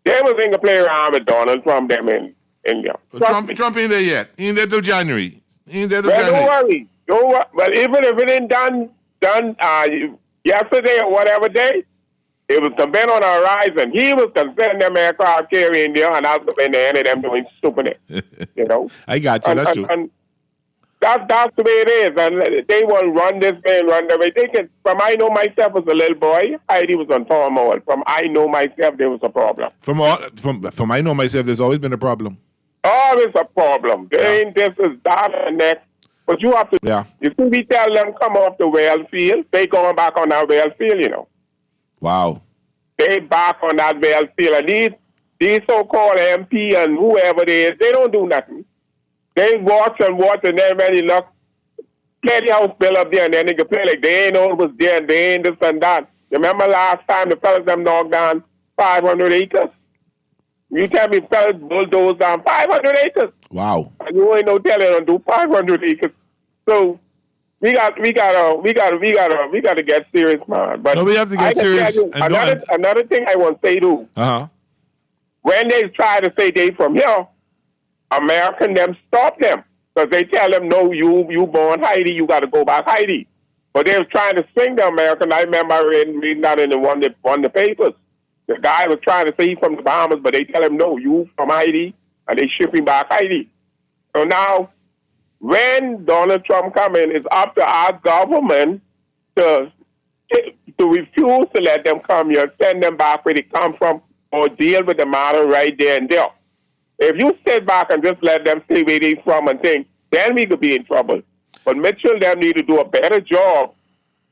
they was going to play around with Donald Trump them in India. Trump ain't there yet. He ain't there till January. Don't worry. Well, even if it ain't done yesterday or whatever day, it was to been on the horizon. He was to send them aircraft carrying there, and I was in the end of them doing stupidness. You know? I got you. That's true. And that's the way it is. And they will run this way and run that way. They can, from I know myself as a little boy, Heidi was on turmoil. From I know myself, there was a problem. From I know myself, there's always been a problem. Always a problem. They ain't this is that and next. But you have to, you see, we tell them come off the well field, they going back on that well field, you know. Wow. They back on that well field. And these so-called MP and whoever it is, they don't do nothing. They watch, and then when you look, play the house bill up there, and then they can play like they ain't know it was there, and they ain't this and that. Remember last time the fellas them knocked down 500 acres? You tell me fellas bulldozed down 500 acres. Wow. And you ain't no telling them to do 500 acres. So we got to get serious, man. But no, we have to get serious. Another thing I want to say too. When they try to say they from here, American them stop them because they tell them, no, you born Haiti, you got to go back Haiti. But they was trying to swing the American. I remember reading that in the one that won the papers. The guy was trying to say he's from the Bahamas, but they tell him, no, you from Haiti, and they ship him back Haiti. So now, when Donald Trump come in, it's up to our government to refuse to let them come here, send them back where they come from, or deal with the matter right there and there. If you sit back and just let them stay where they from and think, then we could be in trouble. But Mitchell them need to do a better job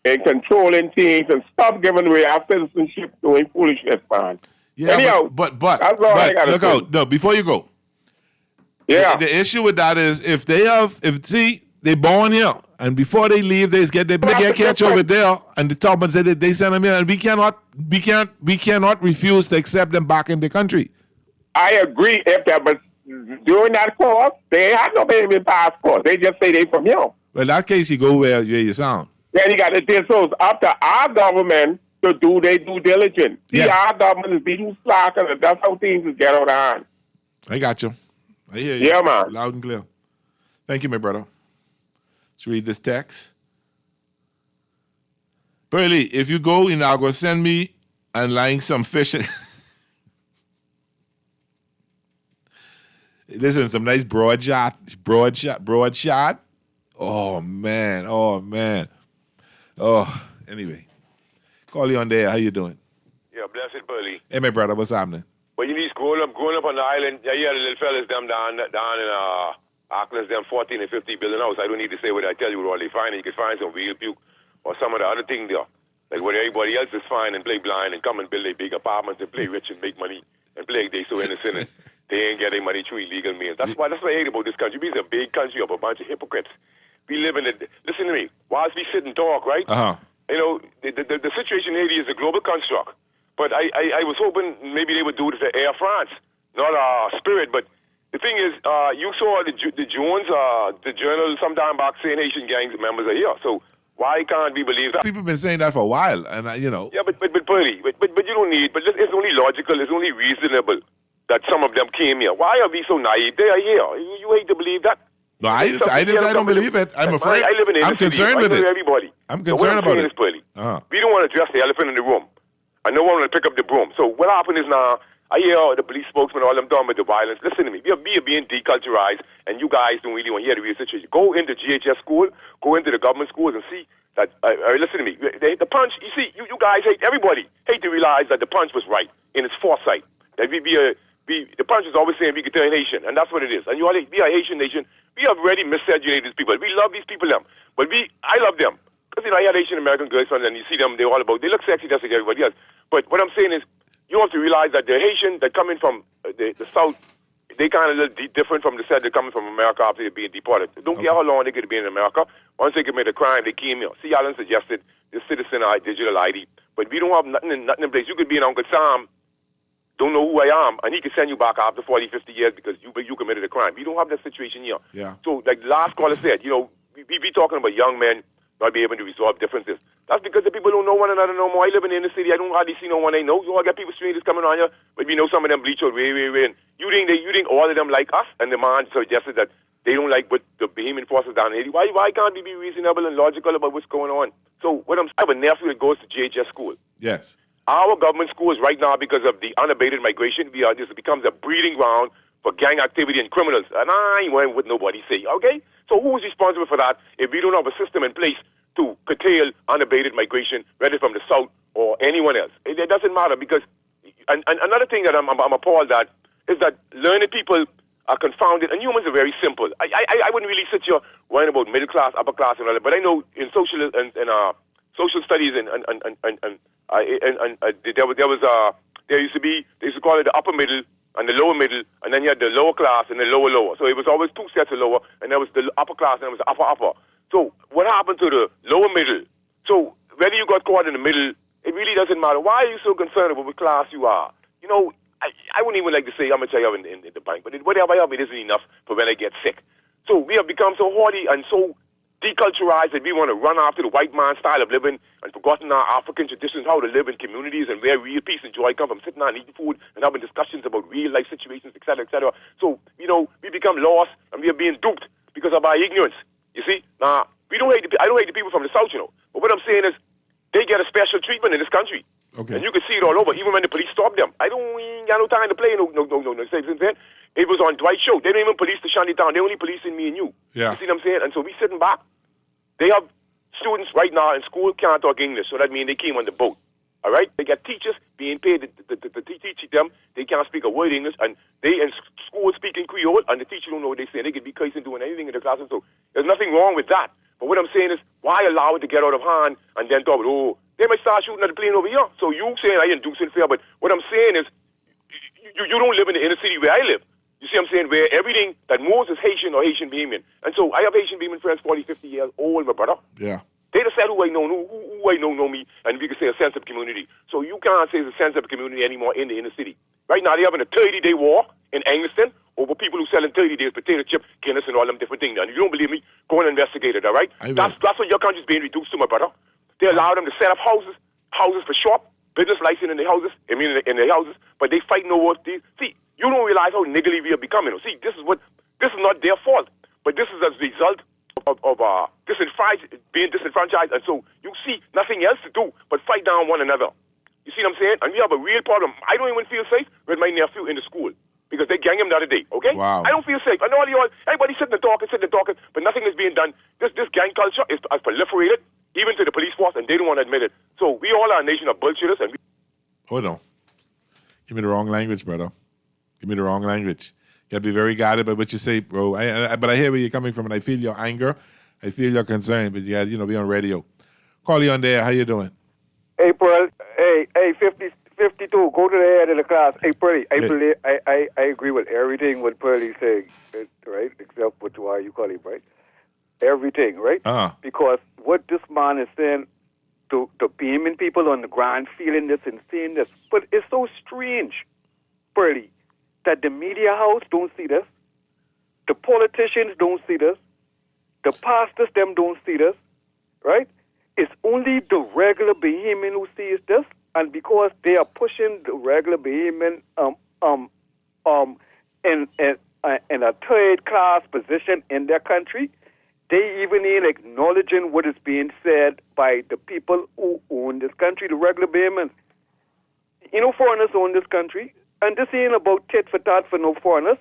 in controlling things and stop giving away our citizenship doing foolishness, man. Yeah, anyhow, but that's all I gotta look say. out. No, before you go. Yeah. The issue with that is if they born here and before they leave they get catch over there and the top and say they send them here and we cannot refuse to accept them back in the country. I agree, but during that course, they have no baby passport. They just say they from here. Well, in that case, you go where you sound. Then you got to do so. It's up to our government to do their due diligence. See, our government is being slack, and that's how things get out of hand. I got you. I hear you. Yeah, man. Loud and clear. Thank you, my brother. Let's read this text. Burley, if you go, you're now going to send me and line some fish. Listen, some nice broad shot. Oh, man. Oh, anyway. Call you on there. How you doing? Yeah, blessed Burley. Hey, my brother, what's happening? Well, you need growing up on the island. Yeah, the little fellas them down in Auckland's them 14 and 50 building house. I don't need to say what I tell you what all they find. You can find some wheel puke or some of the other things there. Like what everybody else is fine and play blind and come and build a big apartments and play rich and make money and play like they so innocent and they ain't getting money through illegal means. That's what I hate about this country. It's a big country of a bunch of hypocrites. We live in listen to me. Whilst we sit and talk, right? You know, the situation in Haiti is a global construct. But I was hoping maybe they would do it for Air France, not Spirit. But the thing is, you saw the Jones, the journal sometime back saying Haitian gangs members are here. So why can't we believe that? People have been saying that for a while, and Yeah, but Bernie, but you don't need. But it's only logical. It's only reasonable that some of them came here. Why are we so naive? They are here. You hate to believe that. No, I don't believe it. I'm afraid. I live in the I'm concerned with it. Everybody. I'm concerned about it. We don't want to address the elephant in the room. And no one will pick up the broom. So what happened is now, I hear the police spokesman, all them done with the violence. Listen to me. We are being deculturized, and you guys don't really want to hear the real situation. Go into GHS school, go into the government schools and see that, listen to me. The punch, you see, you guys hate everybody. Hate to realize that the punch was right in its foresight. That the punch is always saying we could turn Haitian, and that's what it is. And we are a Haitian nation. We have already miscegenated these people. We love these people, but I love them. Because, I had Asian American girlfriends, and you see them, they look sexy just like everybody else. But what I'm saying is, you have to realize that the Haitian that coming from the South, they kind of a little different from the South. They're coming from America after they're being deported. Don't care how long they could be in America. Once they commit a crime, they came here. See, Alan suggested the citizen digital ID. But we don't have nothing in place. You could be in Uncle Sam, don't know who I am, and he could send you back after 40, 50 years because you committed a crime. We don't have that situation here. Yeah. So, like the last caller said, we talking about young men not be able to resolve differences. That's because the people don't know one another no more. I live in the inner city. I don't hardly see no one I know. You all get people strangers coming on here, but we know some of them bleach out way. And you think all of them like us? And the man suggested that they don't like what the Bahamian forces down in Haiti. Why can't we be reasonable and logical about what's going on? So I have a nephew that goes to JHS school. Yes. Our government schools right now, because of the unabated migration, this becomes a breeding ground for gang activity and criminals. And I ain't going with nobody say, okay? So who's responsible for that if we don't have a system in place to curtail unabated migration, whether from the South or anyone else? It doesn't matter because, and another thing that I'm appalled at is that learned people are confounded, and humans are very simple. I wouldn't really sit here worrying about middle class, upper class, and all that, but I know in social and social studies and there was they used to call it the upper middle and the lower middle, and then you had the lower class and the lower. So it was always two sets of lower, and there was the upper class and there was the upper. So what happened to the lower middle? So whether you got caught in the middle, it really doesn't matter. Why are you so concerned about what class you are? You know, I wouldn't even like to say how much I have in the bank, but whatever I have, it isn't enough for when I get sick. So we have become so haughty and so deculturalized that we want to run after the white man's style of living and forgotten our African traditions, how to live in communities and where real peace and joy come from, sitting down and eating food and having discussions about real life situations, etc., etc. So, you know, we become lost and we are being duped because of our ignorance. You see? Now, I don't hate the people from the South, you know. But what I'm saying is they get a special treatment in this country. Okay. And you can see it all over, even when the police stop them. I ain't got no time to play no. It was on Dwight's show. They don't even police the Shantytown. They only policing me and you. Yeah. You see what I'm saying? And so we sitting back. They have students right now in school can't talk English, so that means they came on the boat. All right? They got teachers being paid to teach them. They can't speak a word English, and they in school speaking Creole, and the teacher don't know what they're saying. They could be cursing, doing anything in the classroom. So there's nothing wrong with that. But what I'm saying is, why allow it to get out of hand and then talk about, they might start shooting at the plane over here. So you saying I inducing fear, but what I'm saying is, you don't live in the inner city where I live. You see what I'm saying? Where everything that moves is Haitian or Haitian Bahamian. And so I have Haitian Bahamian friends 40, 50 years old, my brother. Yeah. They just said who I know me, and we can say a sense of community. So you can't say it's a sense of community anymore in the inner city. Right now, they're having a 30-day war in Angleton over people who selling 30 days potato chip, Guinness, and all them different things. And if you don't believe me, go and investigate it, all right? That's what your country's being reduced to, my brother. They allow them to set up houses for shop, business license in the houses, in the houses, but they fighting over these. See, you don't realize how niggly we are becoming. See, this is not their fault, but this is as a result of being disenfranchised, and so you see nothing else to do but fight down one another. You see what I'm saying? And we have a real problem. I don't even feel safe with my nephew in the school because they gang him the other day, okay? Wow. I don't feel safe. I know everybody sitting and talking, but nothing is being done. This gang culture has proliferated, even to the police force, and they don't want to admit it. So we all are a nation of bullshitters. And Hold on. Give me the wrong language, brother. Give me the wrong language. You got to be very guarded by what you say, bro. But I hear where you're coming from, and I feel your anger. I feel your concern, but you got to be on radio. Call you on there. How you doing? April, hey, 52, go to the head of the class. Hey, Pearly, I agree with everything what Pearly's saying, right? Except what you call him, right? Everything, right? Because what this man is saying to beaming people on the ground, feeling this and seeing this, but it's so strange, Pearly, that the media house don't see this, the politicians don't see this, the pastors them don't see this, right? It's only the regular Bahamian who sees this, and because they are pushing the regular Bahamian in a third class position in their country, they even ain't acknowledging what is being said by the people who own this country, the regular Bahamians. You know, foreigners own this country, and this ain't about tit for tat for no foreigners.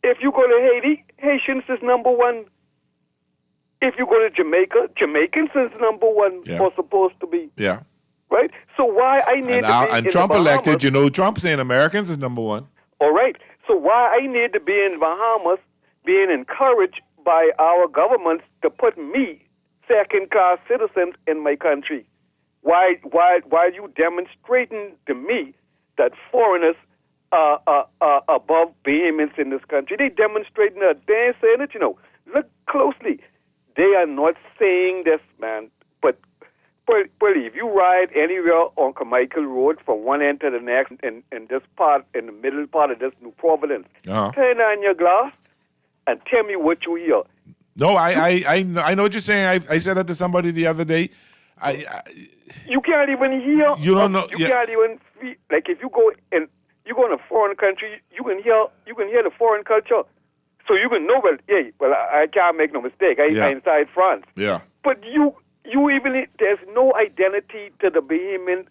If you go to Haiti, Haitians is number one. If you go to Jamaica, Jamaicans is number one, or supposed to be. Yeah. Right? So why I need to be and in Trump the Bahamas, elected, Trump saying Americans is number one. All right. So why I need to be in Bahamas being encouraged by our governments to put me, second-class citizens, in my country? Why you demonstrating to me that foreigners are above Bahamians in this country? They demonstrating that. They ain't saying it, Look closely. They are not saying this, man. But if you ride anywhere on Carmichael Road from one end to the next in this part, in the middle part of this New Providence, turn on your glass and tell me what you hear. No, I know what you're saying. I said that to somebody the other day. You can't even hear. You don't know. You can't even feel, like if you go in a foreign country, you can hear the foreign culture. So you can know, I can't make no mistake. I'm inside France. Yeah. But you even, there's no identity to the Bahamian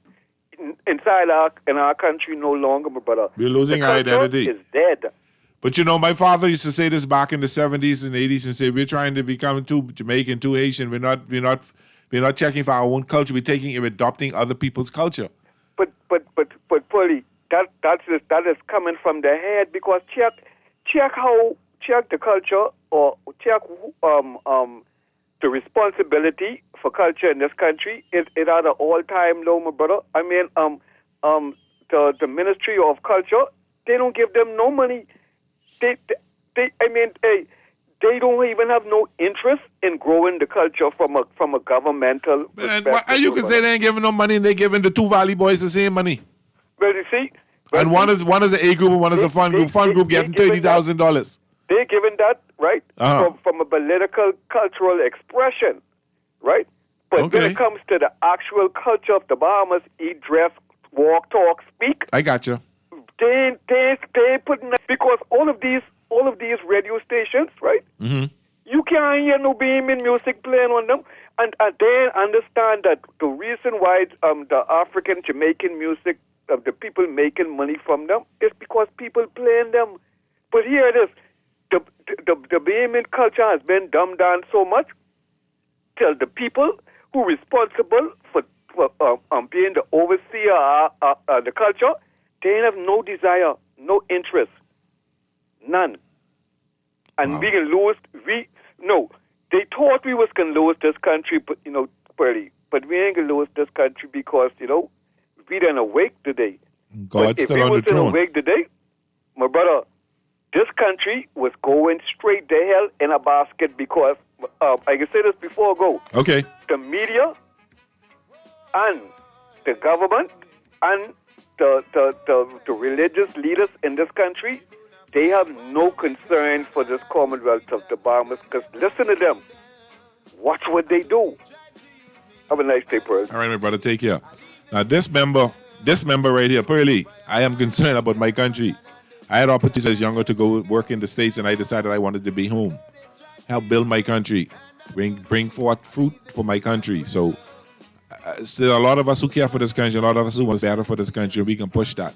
inside our country no longer, my brother. We're losing our identity. It's dead. But my father used to say this back in the 70s and 80s and say, we're trying to become too Jamaican, too Haitian. We're not checking for our own culture. We're adopting other people's culture. But Polly, that is coming from the head, because check the culture, or check the responsibility for culture in this country. It at an all-time low, my brother. I mean, the Ministry of Culture, they don't give them no money. They don't even have no interest in growing the culture from a governmental perspective. And you can say they ain't giving no money and they giving the two Valley boys the same money. But you see, and one is an A group and one is a fun group. Fun group getting $30,000. They're given that, right, from a political, cultural expression, right? But when it comes to the actual culture of the Bahamas, eat, dress, walk, talk, speak. I got you. They putting because all of these radio stations, right? Mm-hmm. You can't hear no Bahamian music playing on them, and they understand that the reason why the African Jamaican music of the people making money from them is because people playing them. But here it is, the Bahamian culture has been dumbed down so much till the people who are responsible for being the overseer of the culture, they have no desire, no interest, none. And we can lose. They thought we was gonna lose this country, but but we ain't gonna lose this country because we didn't awake today. God's still on the throne. If we was awake today, my brother, this country was going straight to hell in a basket because I can say this before I go. Okay. The media and the government and the religious leaders in this country, they have no concern for this Commonwealth of the Bahamas because listen to them. Watch what they do. Have a nice day, Pearl. All right, my brother, take care. Now, this member right here, Pearly, I am concerned about my country. I had opportunities as younger to go work in the States, and I decided I wanted to be home, help build my country, bring forth fruit for my country. So, still a lot of us who care for this country, a lot of us who want to better for this country, we can push that.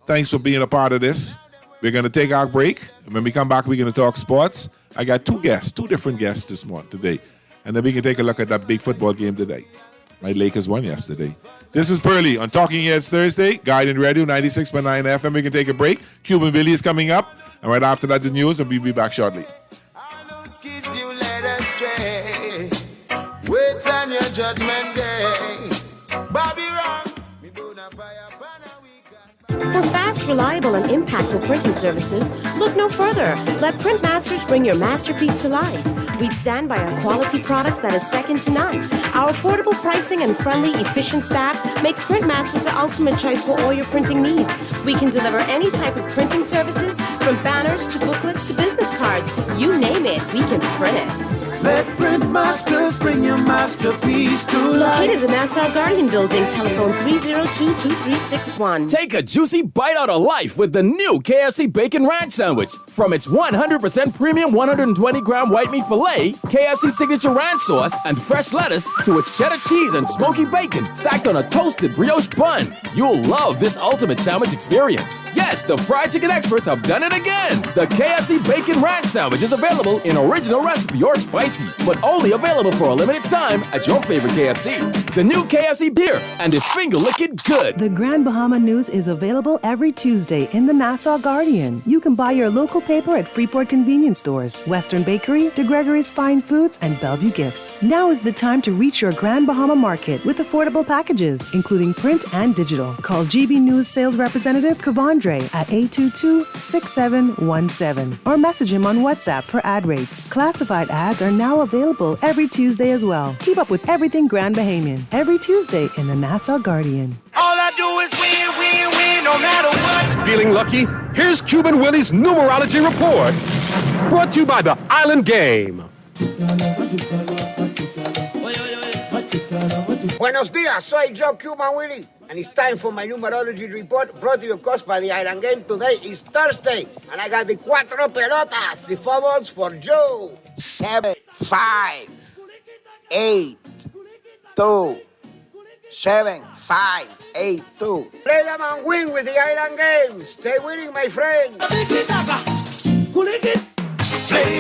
Thanks for being a part of this. We're going to take our break. And when we come back, we're going to talk sports. I got two different guests today. And then we can take a look at that big football game today. My Lakers won yesterday. This is Pearly on Talking Heads Thursday, Guardian Radio 96.9 FM. We can take a break. Cuban Billy is coming up. And right after that, the news, and we'll be back shortly. Kids, you led astray. Wait on your judgment day. Bobby Ron, me bona fire. For fast, reliable, and impactful printing services, look no further. Let Printmasters bring your masterpiece to life. We stand by our quality products that is second to none. Our affordable pricing and friendly, efficient staff makes Printmasters the ultimate choice for all your printing needs. We can deliver any type of printing services, from banners to booklets to business cards. You name it, we can print it. Let Printmasters bring your masterpiece to life. Located in the Nassau Guardian Building, telephone 302-2361. Take a juicy bite out of life with the new KFC Bacon Ranch Sandwich. From its 100% premium 120-gram white meat filet, KFC signature ranch sauce, and fresh lettuce, to its cheddar cheese and smoky bacon stacked on a toasted brioche bun. You'll love this ultimate sandwich experience. Yes, the fried chicken experts have done it again. The KFC Bacon Ranch Sandwich is available in original recipe or spicy, but only available for a limited time at your favorite KFC. The new KFC beer, and it's finger-licking good. The Grand Bahama News is available every Tuesday in the Nassau Guardian. You can buy your local paper at Freeport Convenience Stores, Western Bakery, De Gregory's Fine Foods, and Bellevue Gifts. Now is the time to reach your Grand Bahama Market with affordable packages, including print and digital. Call GB News Sales Representative Kavandre at 822-6717 or message him on WhatsApp for ad rates. Classified ads are now available every Tuesday as well. Keep up with everything Grand Bahamian every Tuesday in the Nassau Guardian. All I do is win, win, win, no matter what. Feeling lucky? Here's Cuban Willie's numerology report, brought to you by the Island Game. Buenos dias, soy Joe Cuban Willie, and it's time for my numerology report, brought to you, of course, by the Island Game. Today is Thursday, and I got the cuatro pelotas, the four balls for Joe. 7, 5, 8, 2, 7, 5, 8, 2. Play them and win with the Island Game. Stay winning, my friend. Play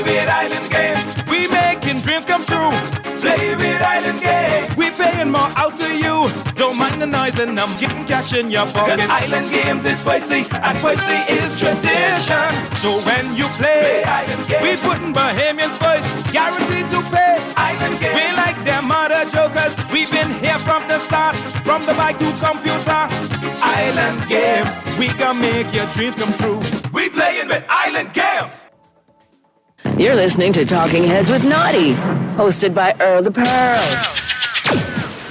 with Island Games. We making dreams come true. Play with Island Games. We paying more out to you. Don't mind the noise and I'm getting cash in your pocket. 'Cause Island Games is spicy and spicy is tradition. So when you play Island Games, we putting Bahamians first, guaranteed to pay. Island Games, we like them other jokers. We've been here from the start, from the bike to computer. Island Games. We gonna make your dreams come true. We playing with Island Games. You're listening to Talking Heads with Naughty, hosted by Earl the Pearl.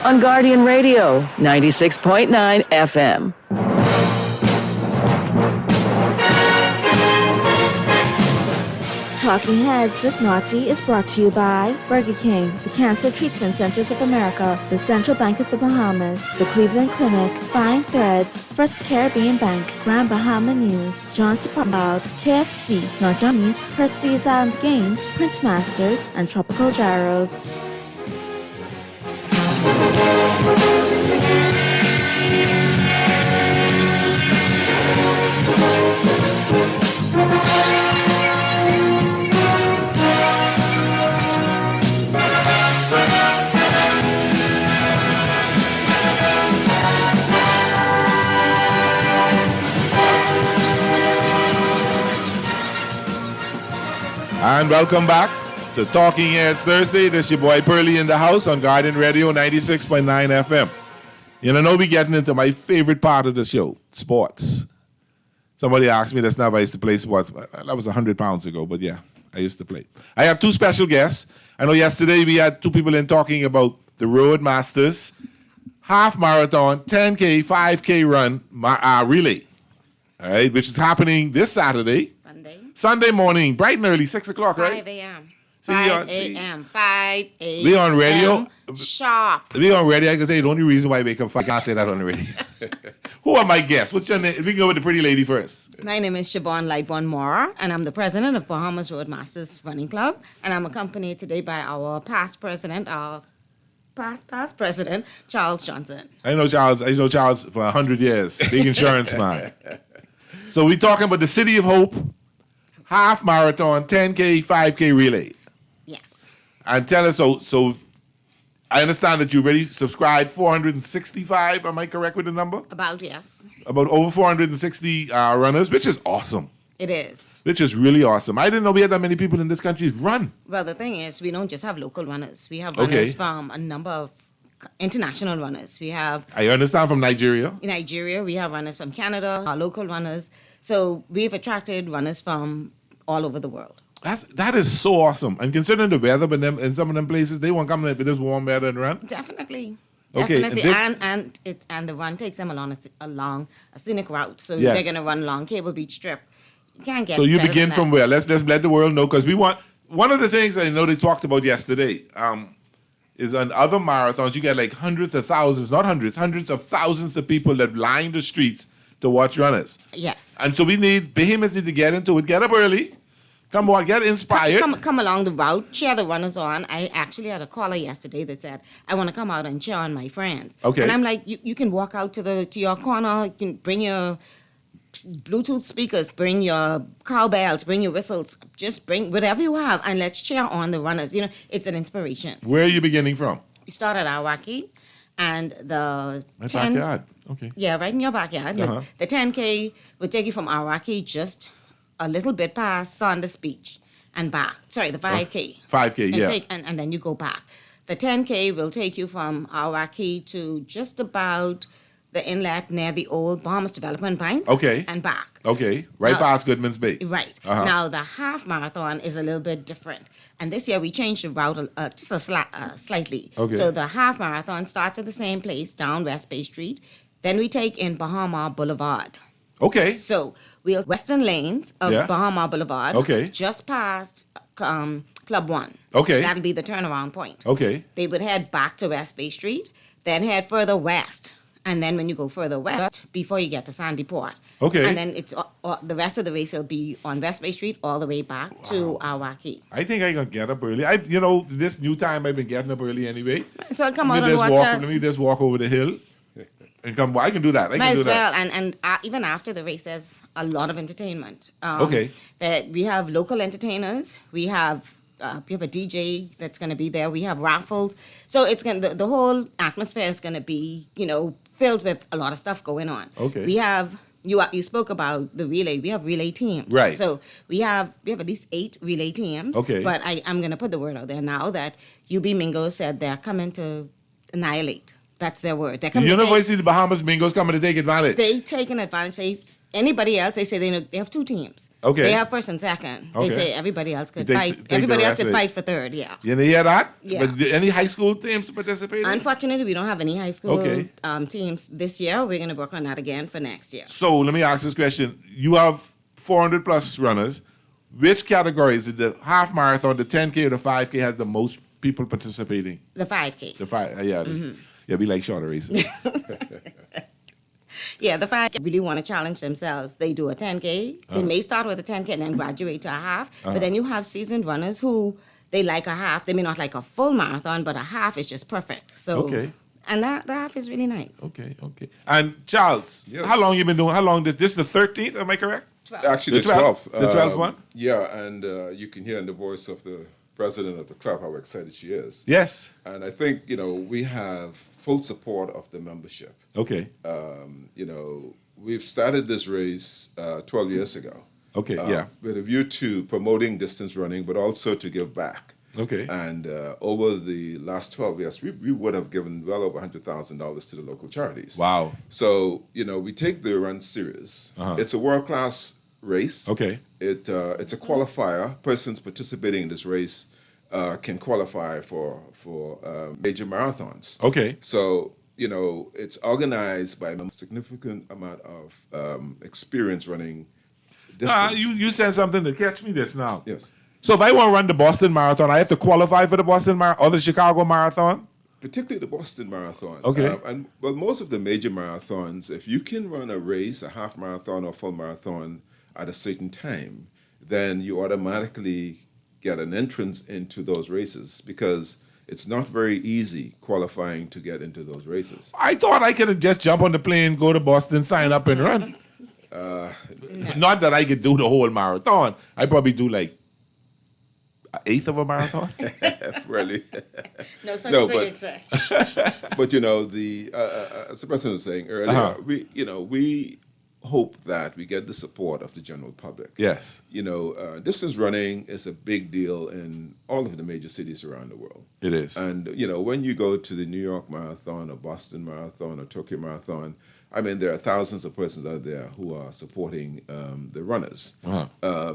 On Guardian Radio, 96.9 FM. Talking Heads with Naughty is brought to you by Burger King, the Cancer Treatment Centers of America, the Central Bank of the Bahamas, the Cleveland Clinic, Fine Threads, First Caribbean Bank, Grand Bahama News, John's Department, KFC, Not Johnny's, Hershey's Island Games, Prince Masters, and Tropical Gyros. And welcome back to Talking Heads Thursday. This is your boy Pearly in the house on Guardian Radio 96.9 FM. You know, we getting into my favorite part of the show, sports. Somebody asked me this now if I used to play sports. That was 100 pounds ago, but yeah, I used to play. I have two special guests. I know yesterday we had two people in talking about the Road Masters half marathon, 10K, 5K run relay, all right, which is happening this Saturday. Sunday morning, bright and early, 6 o'clock, right? 5 a.m. 5 a.m. 5 a.m. We on radio. Sharp. We on radio. I can say the only reason why I wake up 5. I can't say that on the radio. Who are my guests? What's your name? We can go with the pretty lady first. My name is Siobhan Lightborn Mora, and I'm the president of Bahamas Road Masters Running Club. And I'm accompanied today by our past president, Charles Johnson. I know Charles for 100 years. Big insurance man. So we're talking about the City of Hope half marathon, 10K, 5K relay. Yes. And tell us, so I understand that you already subscribed 465, am I correct with the number? About, yes. About over 460 runners, which is awesome. It is. Which is really awesome. I didn't know we had that many people in this country run. Well, the thing is, we don't just have local runners. We have runners from a number of international runners. We have... I understand from Nigeria. In Nigeria, we have runners from Canada, our local runners. So we've attracted runners from all over the world. That is so awesome. And considering the weather, but them in some of them places, they won't come in with this warm weather and run. Definitely. Okay, Definitely. And the run takes them along a scenic route. So they're going to run along Cable Beach Strip. You can't get. So you begin from where? Let's let the world know, because we want. One of the things I know they talked about yesterday is on other marathons you get like hundreds of thousands of thousands of people that line the streets to watch runners. Yes. And so Bahamians need to get into it. Get up early. Come on, get inspired. Come along the route, cheer the runners on. I actually had a caller yesterday that said, I want to come out and cheer on my friends. Okay. And I'm like, you can walk out to your corner, you can bring your Bluetooth speakers, bring your cowbells, bring your whistles, just bring whatever you have, and let's cheer on the runners. You know, it's an inspiration. Where are you beginning from? We start at Awaki, and the my backyard. Okay. Yeah, right in your backyard. Uh-huh. The 10K would take you from Awaki just a little bit past Saunders Beach and back. Sorry, the 5K. 5K, yeah. And then you go back. The 10K will take you from Awaki to just about the inlet near the old Bahamas Development Bank. Okay. And back. Okay, right past Goodman's Bay. Right. Uh-huh. Now, the half marathon is a little bit different. And this year we changed the route just slightly. Okay. So the half marathon starts at the same place, down West Bay Street. Then we take in Bahama Boulevard. Okay. So we're western lanes of Bahama Boulevard. Okay. Just past Club 1. Okay. That'll be the turnaround point. Okay. They would head back to West Bay Street, then head further west. And then when you go further west, before you get to Sandy Port. Okay. And then it's the rest of the race will be on West Bay Street all the way back to Awaki. I think I'm going to get up early. This new time I've been getting up early anyway. So I'll come out and watch us. Let me just walk over the hill and come. I can do that. Might as well. And even after the race, there's a lot of entertainment. Okay. We have local entertainers. We have a DJ that's going to be there. We have raffles. So it's going the whole atmosphere is going to be, filled with a lot of stuff going on. Okay. We have you spoke about the relay. We have relay teams. Right. So we have at least 8 relay teams. Okay. But I'm going to put the word out there now that UB Mingo said they're coming to annihilate That's their word. They're The coming to University of the Bahamas Mingos coming to take advantage. They take an advantage. Anybody else, they say they have 2 teams. Okay. They have first and second. Okay. They say everybody else could Take- fight. take Everybody the else could rest of it. fight for third, yeah. You hear that? Yeah. But any high school teams participating? Unfortunately, we don't have any high school Okay. teams this year. We're going to work on that again for next year. So let me ask this question. You have 400 plus runners. Which categories, the half marathon, the 10K, or the 5K, has the most people participating? The 5K. The 5, yeah. Mhm. Yeah, we like shorter races. Yeah, the 5K really want to challenge themselves. They do a 10K. They may start with a 10K and then graduate to a half. Uh-huh. But then you have seasoned runners who they like a half. They may not like a full marathon, but a half is just perfect. So, Okay. And that the half is really nice. Okay. And Charles, how long you been doing? How long this is the 13th? Am I correct? Actually, the 12th. The 12th one? Yeah, and you can hear in the voice of the president of the club how excited she is. Yes. And I think, we have full support of the membership. Okay. We've started this race 12 years ago. Okay, yeah. With a view to promoting distance running, but also to give back. Okay. And over the last 12 years, we would have given well over $100,000 to the local charities. Wow. So, we take the run serious. Uh-huh. It's a world-class race. Okay. It's a qualifier. Persons participating in this race can qualify for major marathons. Okay. So, it's organized by a significant amount of experience running distance. You said something to catch me this now. Yes. So if I want to run the Boston Marathon, I have to qualify for the Boston Marathon or the Chicago Marathon? Particularly the Boston Marathon. Okay. Most of the major marathons, if you can run a race, a half marathon or full marathon at a certain time, then you automatically get an entrance into those races because it's not very easy qualifying to get into those races. I thought I could have just jump on the plane, go to Boston, sign up and run. Not that I could do the whole marathon. I probably do like an eighth of a marathon. Really? No such thing exists. But as the president was saying earlier, we hope that we get the support of the general public. Yes. Distance running is a big deal in all of the major cities around the world. It is. And when you go to the New York Marathon or Boston Marathon or Tokyo Marathon, I mean, there are thousands of persons out there who are supporting the runners. Uh-huh.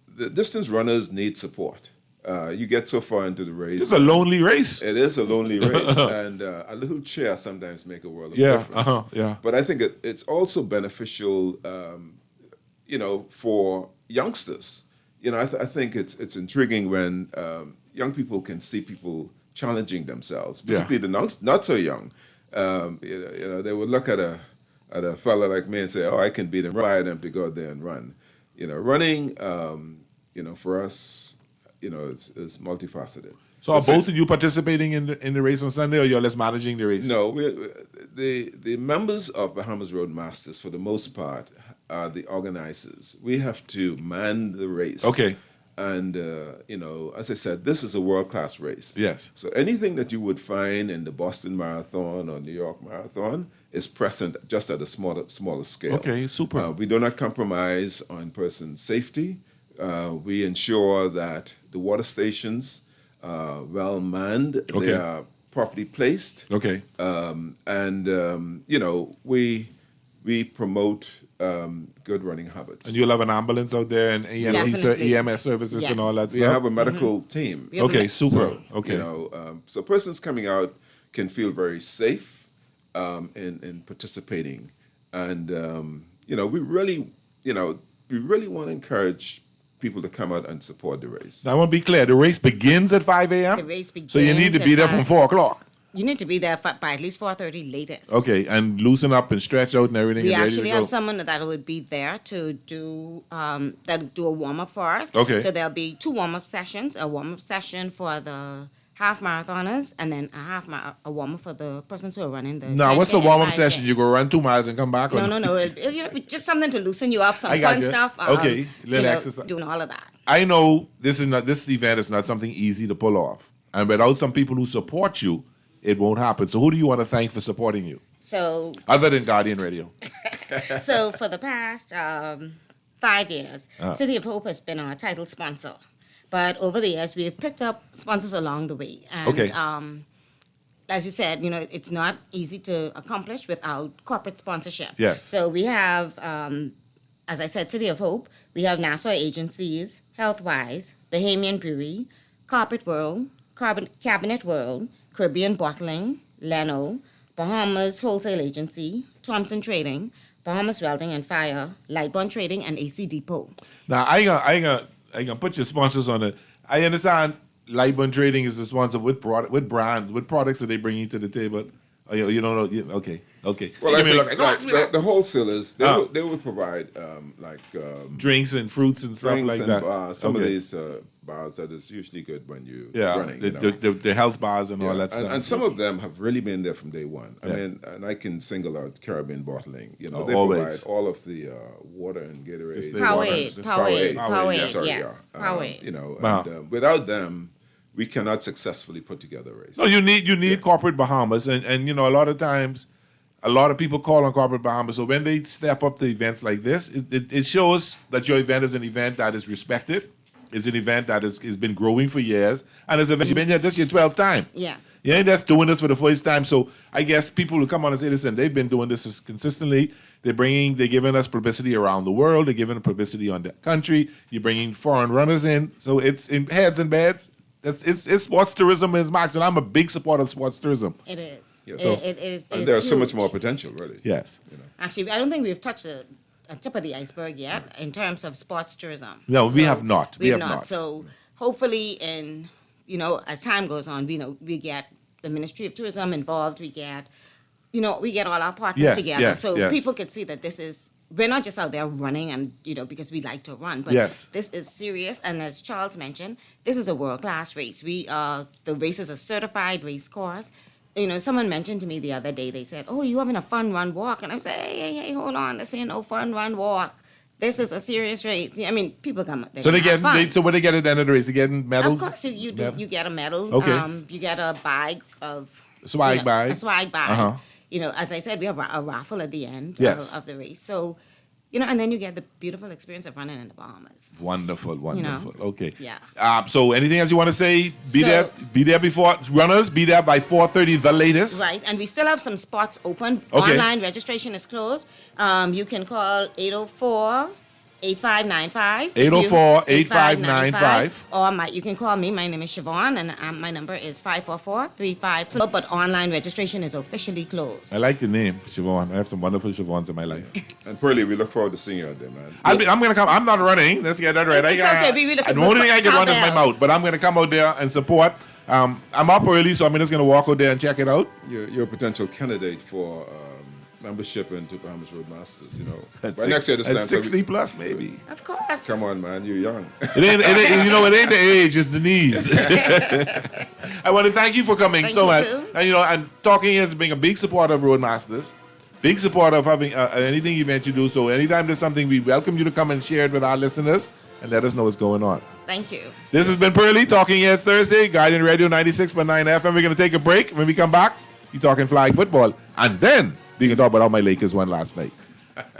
The distance runners need support. You get so far into the race. It's a lonely race. It is a lonely race. And a little cheer sometimes make a world of difference. Yeah. But I think it's also beneficial, for youngsters. I think it's intriguing when young people can see people challenging themselves, particularly the not so young. They would look at a fella like me and say, "Oh, I can beat him." Require them to go out there and run. Running, for us, is multifaceted. So are both of you participating in the race on Sunday, or you're just managing the race? No, the members of Bahamas Road Masters, for the most part, are the organizers. We have to man the race. Okay. And, as I said, this is a world-class race. Yes. So anything that you would find in the Boston Marathon or New York Marathon is present just at a smaller scale. Okay, super. We do not compromise on person safety. We ensure that the water stations are well manned. Okay. They are properly placed. Okay. We promote good running habits. And you'll have an ambulance out there and EMS services and all that stuff? We have a medical team. Okay, super. So, Okay. So persons coming out can feel very safe in participating. And, we really want to encourage people to come out and support the race. Now, I want to be clear. The race begins at 5 a.m.? The race begins So you need to be at there from 5. 4 o'clock? You need to be there by at least 4:30 latest. Okay, and loosen up and stretch out and everything. We and ready actually to go. have someone that would be there to do a warm-up for us. Okay. So there'll be 2 warm-up sessions, a warm-up session for the half marathoners and then a warm-up for the persons who are running the Now, what's the 10K and warm-up 5K. session? You go run 2 miles and come back? or No. It'll just something to loosen you up, some I got fun you. stuff. Okay, little exercise. Doing all of that. I know this event is not something easy to pull off. And without some people who support you, it won't happen. So who do you want to thank for supporting you? So Other than Guardian Radio. So for the past 5 years, Uh-huh. City of Hope has been our title sponsor. But over the years, we have picked up sponsors along the way. And Okay. as you said, it's not easy to accomplish without corporate sponsorship. Yes. So we have, as I said, City of Hope. We have Nassau agencies, Healthwise, Bahamian Brewery, Carpet World, Cabinet World, Caribbean Bottling, Leno, Bahamas Wholesale Agency, Thompson Trading, Bahamas Welding and Fire, Lightbond Trading, and AC Depot. Now, I ain't gonna put your sponsors on it. I understand Lightbond Trading is the sponsor with brands, with products that they bring you to the table. Oh, you don't know? Okay. Well, I mean, the wholesalers, they would provide drinks and fruits and stuff like that. Some of these bars that is usually good when you're running. The health bars and all that stuff. And some of them have really been there from day one. I mean, and I can single out Caribbean Bottling. They always provide all of the water and Gatorade. Powerade, yes. Powerade. And without them, we cannot successfully put together a race. No, you need corporate Bahamas, and a lot of times, a lot of people call on corporate Bahamas. So when they step up to events like this, it shows that your event is an event that is respected. It's an event that has been growing for years, and it's you've been here. This is your 12th time. Yes. You ain't just doing this for the first time. So I guess people who come on and say, listen, they've been doing this consistently. They're giving us publicity around the world. They're giving publicity on the country. You're bringing foreign runners in. So it's in heads and beds. It's sports tourism is max, and I'm a big supporter of sports tourism. It is. Yes. It is. And there's so much more potential, really. Yes. Actually, I don't think we've touched the tip of the iceberg yet in terms of sports tourism. No, we have not. We have not. So hopefully, as time goes on, we get the Ministry of Tourism involved. We get all our partners together, so people could see that this is. We're not just out there running and, because we like to run, but this is serious. And as Charles mentioned, this is a world-class race. The race is a certified race course. Someone mentioned to me the other day, they said, oh, you having a fun run walk? And I'm saying, hey, hold on. This ain't no fun run walk. This is a serious race. I mean, people come. So what they get at the end of the race? They getting medals? Of course, you get a medal. Okay. You get a bag of... Swag bag. A swag bag. Uh-huh. As I said, we have a raffle at the end of the race. So, and then you get the beautiful experience of running in the Bahamas. Wonderful. Okay. Yeah. So anything else you want to say? Be there before runners. Be there by 4:30, the latest. Right, and we still have some spots open. Okay. Online registration is closed. You can call 804-8595. 804-8595. Or you can call me. My name is Siobhan, and my number is 544-35. But online registration is officially closed. I like the name, Siobhan. I have some wonderful Siobhans in my life. And Pearlie, we look forward to seeing you out there, man. I'm going to come. I'm not running. Let's get that right. It's okay. The only thing I can run is my mouth, but I'm going to come out there and support. I'm up early, so I'm just going to walk out there and check it out. You're a potential candidate for membership into Bahamas Roadmasters, By next year, this time. 60 plus, maybe. Of course. Come on, man. You're young. It ain't the age, it's the knees. I want to thank you for coming so much. And Talking Heads being a big supporter of Roadmasters, big supporter of having anything event you do. So anytime there's something, we welcome you to come and share it with our listeners and let us know what's going on. Thank you. This has been Pearlie, Talking Heads Thursday, Guardian Radio 96.9 FM. We're going to take a break. When we come back, we're talking flag football. And then we can talk about how my Lakers won last night.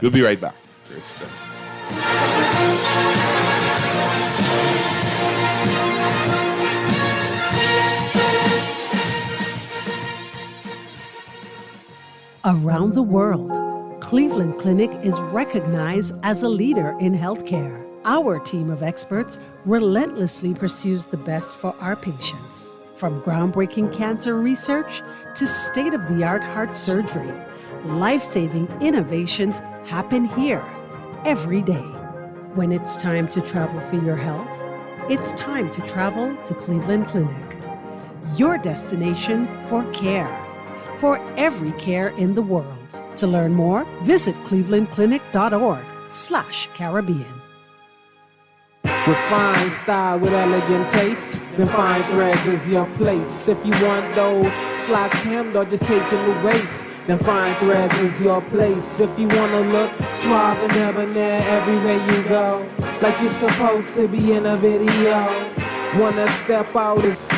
We'll be right back. Great stuff. Around the world, Cleveland Clinic is recognized as a leader in healthcare. Our team of experts relentlessly pursues the best for our patients. From groundbreaking cancer research to state-of-the-art heart surgery, life-saving innovations happen here every day. When it's time to travel for your health, it's time to travel to Cleveland Clinic. Your destination for care, for every care in the world. To learn more, visit clevelandclinic.org/Caribbean. Refined style with elegant taste, then fine threads is your place. If you want those slacks hemmed or just taking the waist, then fine threads is your place. If you wanna look suave and debonair everywhere you go, like you're supposed to be in a video, wanna step out is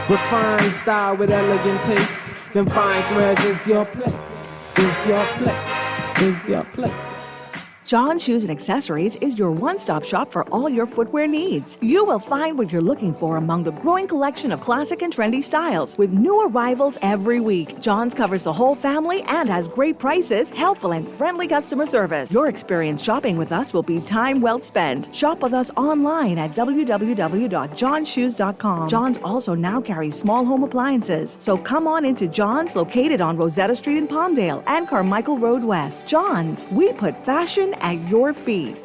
refined style with elegant taste, then fine threads is your place, is your place, is your place. John Shoes and Accessories is your one-stop shop for all your footwear needs. You will find what you're looking for among the growing collection of classic and trendy styles with new arrivals every week. John's covers the whole family and has great prices, helpful and friendly customer service. Your experience shopping with us will be time well spent. Shop with us online at www.johnshoes.com. John's also now carries small home appliances. So come on into John's, located on Rosetta Street in Palmdale and Carmichael Road West. John's, we put fashion at your feet.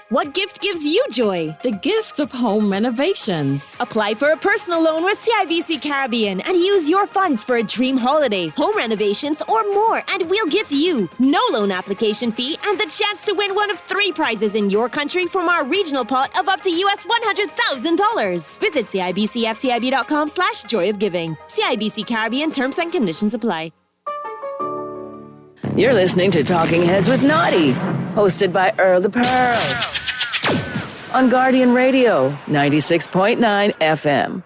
What gift gives you joy? The gift of home renovations. Apply for a personal loan with CIBC Caribbean and use your funds for a dream holiday, home renovations, or more, and we'll gift you no loan application fee and the chance to win one of 3 prizes in your country from our regional pot of up to US $100,000. Visit CIBCFCIB.com/joy of giving. CIBC Caribbean terms and conditions apply. You're listening to Talking Heads with Naughty, hosted by Earl the Pearl. On Guardian Radio, 96.9 FM.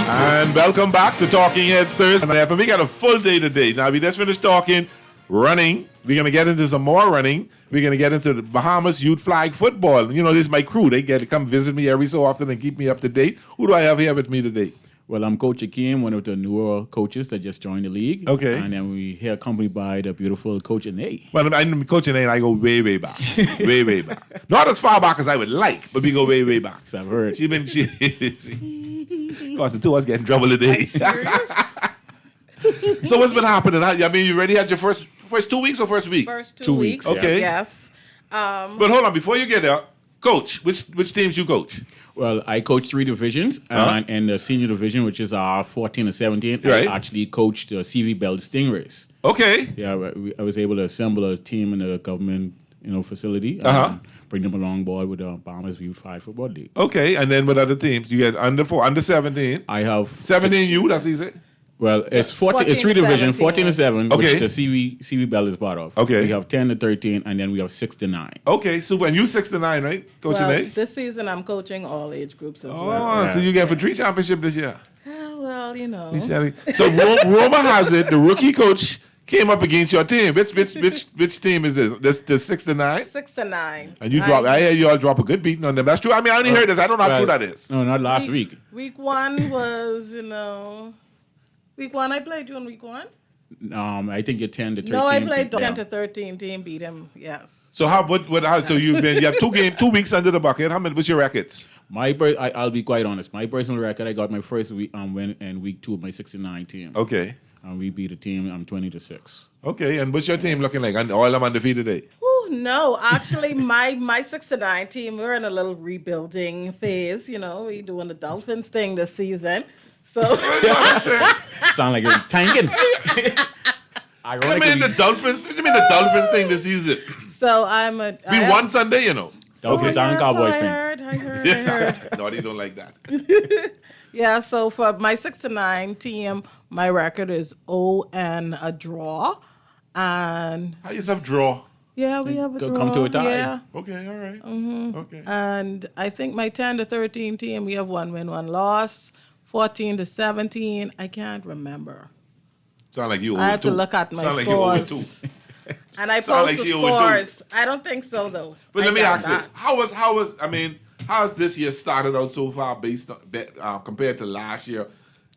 And welcome back to Talking Heads Thursday. We got a full day today. Now, we just finished talking running. We're going to get into some more running. We're going to get into the Bahamas Youth Flag Football. You know, this is my crew. They get to come visit me every so often and keep me up to date. Who do I have here with me today? Well, I'm Coach Akeem, one of the newer coaches that just joined the league. Okay. And then we here accompanied by the beautiful Coach Anae. Well, I'm Coach Anae, and I go way, way back. way back. Not as far back as I would like, but we go way, way back. I've heard. Of course, the two of us get in trouble today. So what's been happening? I mean, you already had your first 2 weeks or first week? First two weeks. Okay. Yes. But hold on, before you get there, Coach, which teams you coach? Well, I coach 3 divisions, and in the senior division, which is our 14 and 17, Right. I actually coached the CV Bell Stingrays. Okay. Yeah, I was able to assemble a team in the government, facility, and bring them along board with the Bahamas Youth Flag Football League. Okay, and then with other teams, you get under 17. I have 17U. That's easy. Well, it's 14. It's 3 divisions, 14 to 7, Okay. which the CV Bell is part of. Okay. We have 10 to 13, and then we have 6 to 9. Okay, super. And you 6 to 9, right, Coach Well, Anae? this season I'm coaching all age groups as well. Oh, so you get for 3 championship this year. Well, you know. So Roma has it. The rookie coach came up against your team. Which team is this? The 6 to 9? 6 to 9. And you drop. I hear you all drop a good beating on them. That's true. I mean, I only heard this. I don't know how true that is. No, not last week. Week 1 was, Week 1, I played you in week 1? I think you're 10 to 13. No, I played 10 to 13 team, beat him, yes. So so you have 2 weeks under the bucket. What's your records? I'll be quite honest. My personal record, I got my first win in week 2 of my 69 team. Okay. And we beat a team 20-6. Okay, and what's your team looking like? All of them undefeated today? No, actually, my 6 to 9 team, we're in a little rebuilding phase. We're doing the Dolphins thing this season. So sound like you're tanking. What do you mean the Dolphins thing this season? So we won Sunday, Dolphins and Cowboys thing. I heard. No, they don't like that. Yeah, so for my 6 to 9 team, my record is 0 and a draw. And how you have draw? Yeah, we have a draw. Come to a tie. Yeah. Okay, all right. Mm-hmm. Okay. And I think my 10 to 13 team, we have 1 win, 1 loss. 14 to 17, I can't remember. Sound like you. I have to look at my scores. And I post the scores. I don't think so though. But let me ask this: How has this year started out so far based on compared to last year?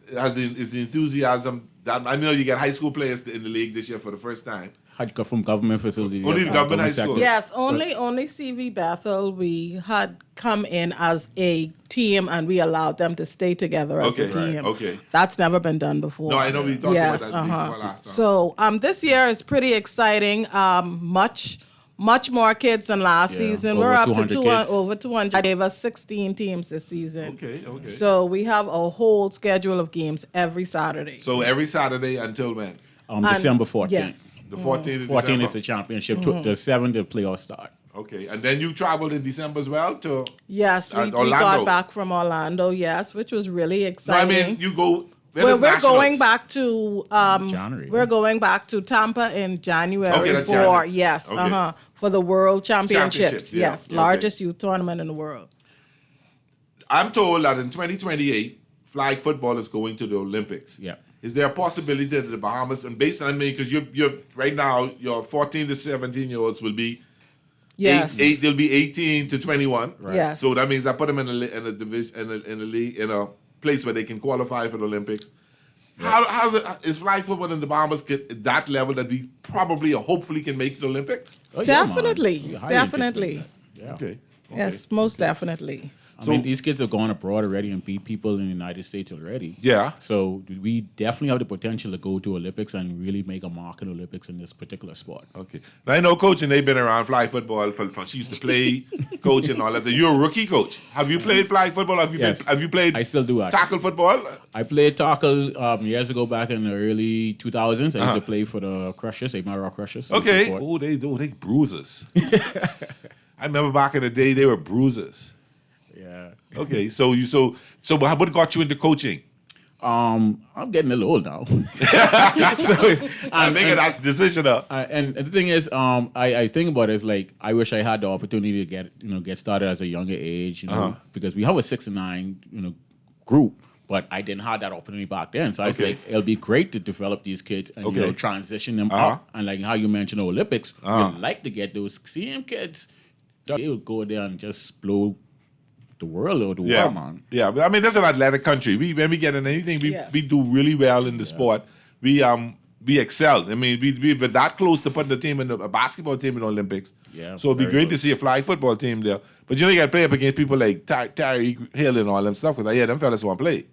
Is the enthusiasm that I know you get high school players in the league this year for the first time? From government facilities. Only the government high school. Yes, only CV Bethel. We had come in as a team and we allowed them to stay together as a team. Right. Okay. That's never been done before. No, I know we talked about that before last time. So this year is pretty exciting. Much more kids than last season. We're up to over 200. I gave us 16 teams this season. Okay. So we have a whole schedule of games every Saturday. So every Saturday until when? December 14th. Yes. The 14th. 14th is the championship. The 7th the playoffs start. Okay, and then you traveled in December as well to. Yes, we got back from Orlando. Yes, which was really exciting. No, I mean you go Well, we're going back to January. We're going back to Tampa in January Okay, that's for January. yes, Okay. For the World Championships, Championships. yeah. Yes, Okay. largest youth tournament in the world. I'm told that in 2028, flag football is going to the Olympics. Yeah. Is there a possibility that the Bahamas, and based on because you're right now, your 14 to 17-year-olds will be Yes. they'll be 18 to 21. Right. Yes. So that means I put them in a division in a league in a place where they can qualify for the Olympics. How's it? Is flag football in the Bahamas get that level that we probably or hopefully can make the Olympics? Oh, yeah, man. Definitely, We're highly definitely. interested in that. Yeah. Okay. Yes, most definitely. I mean, these kids have gone abroad already and beat people in the United States already. Yeah. So we definitely have the potential to go to Olympics and really make a mark in Olympics in this particular sport. Okay. Now, I know coaching, they've been around flag football she used to play coach and all that. So you're a rookie coach. Have you played flag football? Have you played I still do actually. tackle football? I played tackle years ago back in the early 2000s. I used to play for the Crushers, Amara Crushers. Okay. Oh, they bruisers. I remember back in the day, they were bruisers. Yeah. Okay. So what got you into coaching? I'm getting a little old now. I'm making that decision up. And the thing is, I think about it is like I wish I had the opportunity to get started as a younger age, because we have a 6 and 9 group, but I didn't have that opportunity back then. So I was like, it'll be great to develop these kids and transition them up. And like how you mentioned the Olympics, we'd like to get those same kids. They would go there and just blow the world or the world, man. Yeah, but I mean, that's an athletic country. When we get in anything, we do really well in the sport. We excel. I mean, we're that close to putting the team in a basketball team in the Olympics. Yeah, so it'd be great to see a flag football team there. But you got to play up against people like Terry Hill and all them stuff. Because them fellas want to play.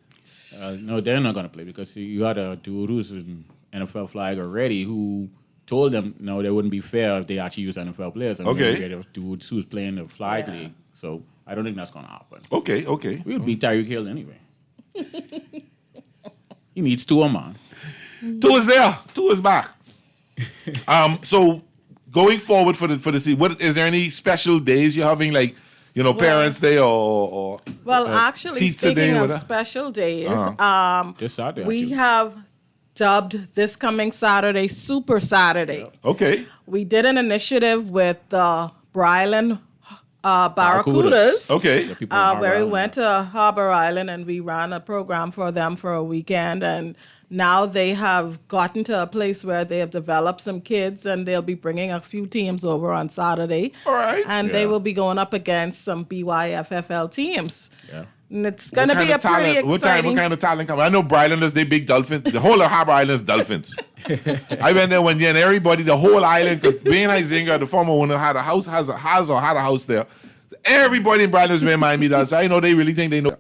No, they're not going to play because you had a dude who's an NFL flag already who told them no, they wouldn't be fair if they actually use NFL players. And Okay. we get a dude who's playing the flag league. So I don't think that's going to happen. Okay. We'll beat Tyreek Hill anyway. He needs 2 man. 2 is there. 2 is back. So going forward for the season, what is there any special days you're having, like Parents' Day or Well, actually, Pizza speaking Day, of whatever? special days, This Saturday, we actually. have dubbed this coming Saturday Super Saturday. Okay. We did an initiative with the Bryland Barracudas. Okay. The people in Harbor Where we Island. went to Harbor Island and we ran a program for them for a weekend. And now they have gotten to a place where they have developed some kids and they'll be bringing a few teams over on Saturday. All right. And they will be going up against some BYFFL teams. Yeah. And it's going to be a pretty exciting. What kind of talent come? I know Brylanders, they big dolphins. The whole of Harbor Island is dolphins. I went there one year and everybody, the whole island, because Wayne Huizinga, the former owner, had a house, had a house there. Everybody in Brylanders were in Miami does. So I know they really think they know.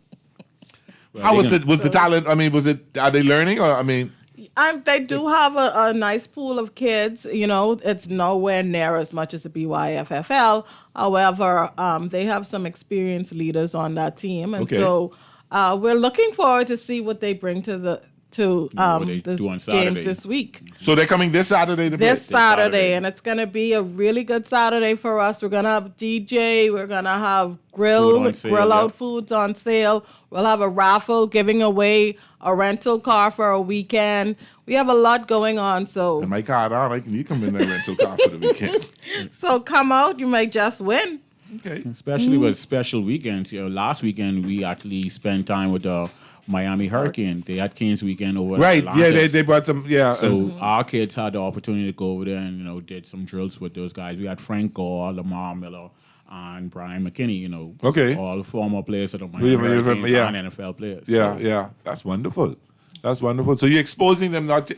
How was the talent? I mean, are they learning or They do have a nice pool of kids. It's nowhere near as much as the BYFFL. However, they have some experienced leaders on that team, and so we're looking forward to see what they bring to the games this week. So they're coming this Saturday to play? This Saturday, and it's going to be a really good Saturday for us. We're going to have DJ. We're going to have grill out foods on sale. We'll have a raffle giving away a rental car for a weekend. We have a lot going on. So my car on, you come in there rental car for the weekend. So come out. You might just win. Okay. Especially with special weekends. Last weekend we actually spent time with the Miami Hurricane. They had Kings weekend over Right. at Atlantis. Yeah, they brought some. Yeah. So our kids had the opportunity to go over there and did some drills with those guys. We had Frank Gore, Lamar Miller, and Brian McKinney. Okay. All former players of the Miami Hurricanes and NFL players. Yeah. That's wonderful. So you're exposing them not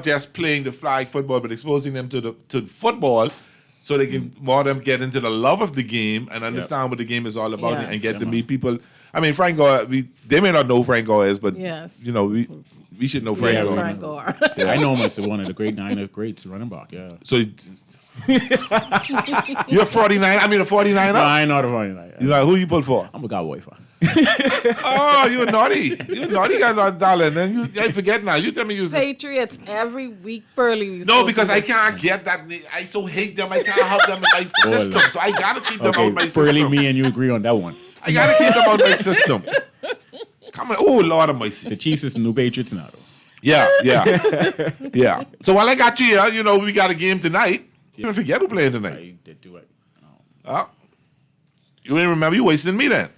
just playing the flag football, but exposing them to football, so they can more of them get into the love of the game and understand what the game is all about and get to meet people. I mean, Frank Gore, they may not know who Frank Gore is, but we should know Frank Gore. Frank Gore. Yeah. I know him as one of the great Niners greats running back. Yeah. So you're 49. I mean, a 49er. No, I'm not a 49er. You know who you pull for? I'm a Cowboy fan. Oh, you're naughty. You're naughty, got a lot of talent. And I forget now. You tell me you. Patriots every week, Burley. No, because I can't get that. I so hate them. I can't have them in my system. So I gotta keep them out of my system. Burley, me and you agree on that one. I gotta keep them out of my system. Oh, Lord of mercy. The Chiefs is the new Patriots now, though. Yeah. Yeah. So while I got you here, you know, we got a game tonight. You don't forget who playing tonight. I did do it. You didn't remember? You wasting me then.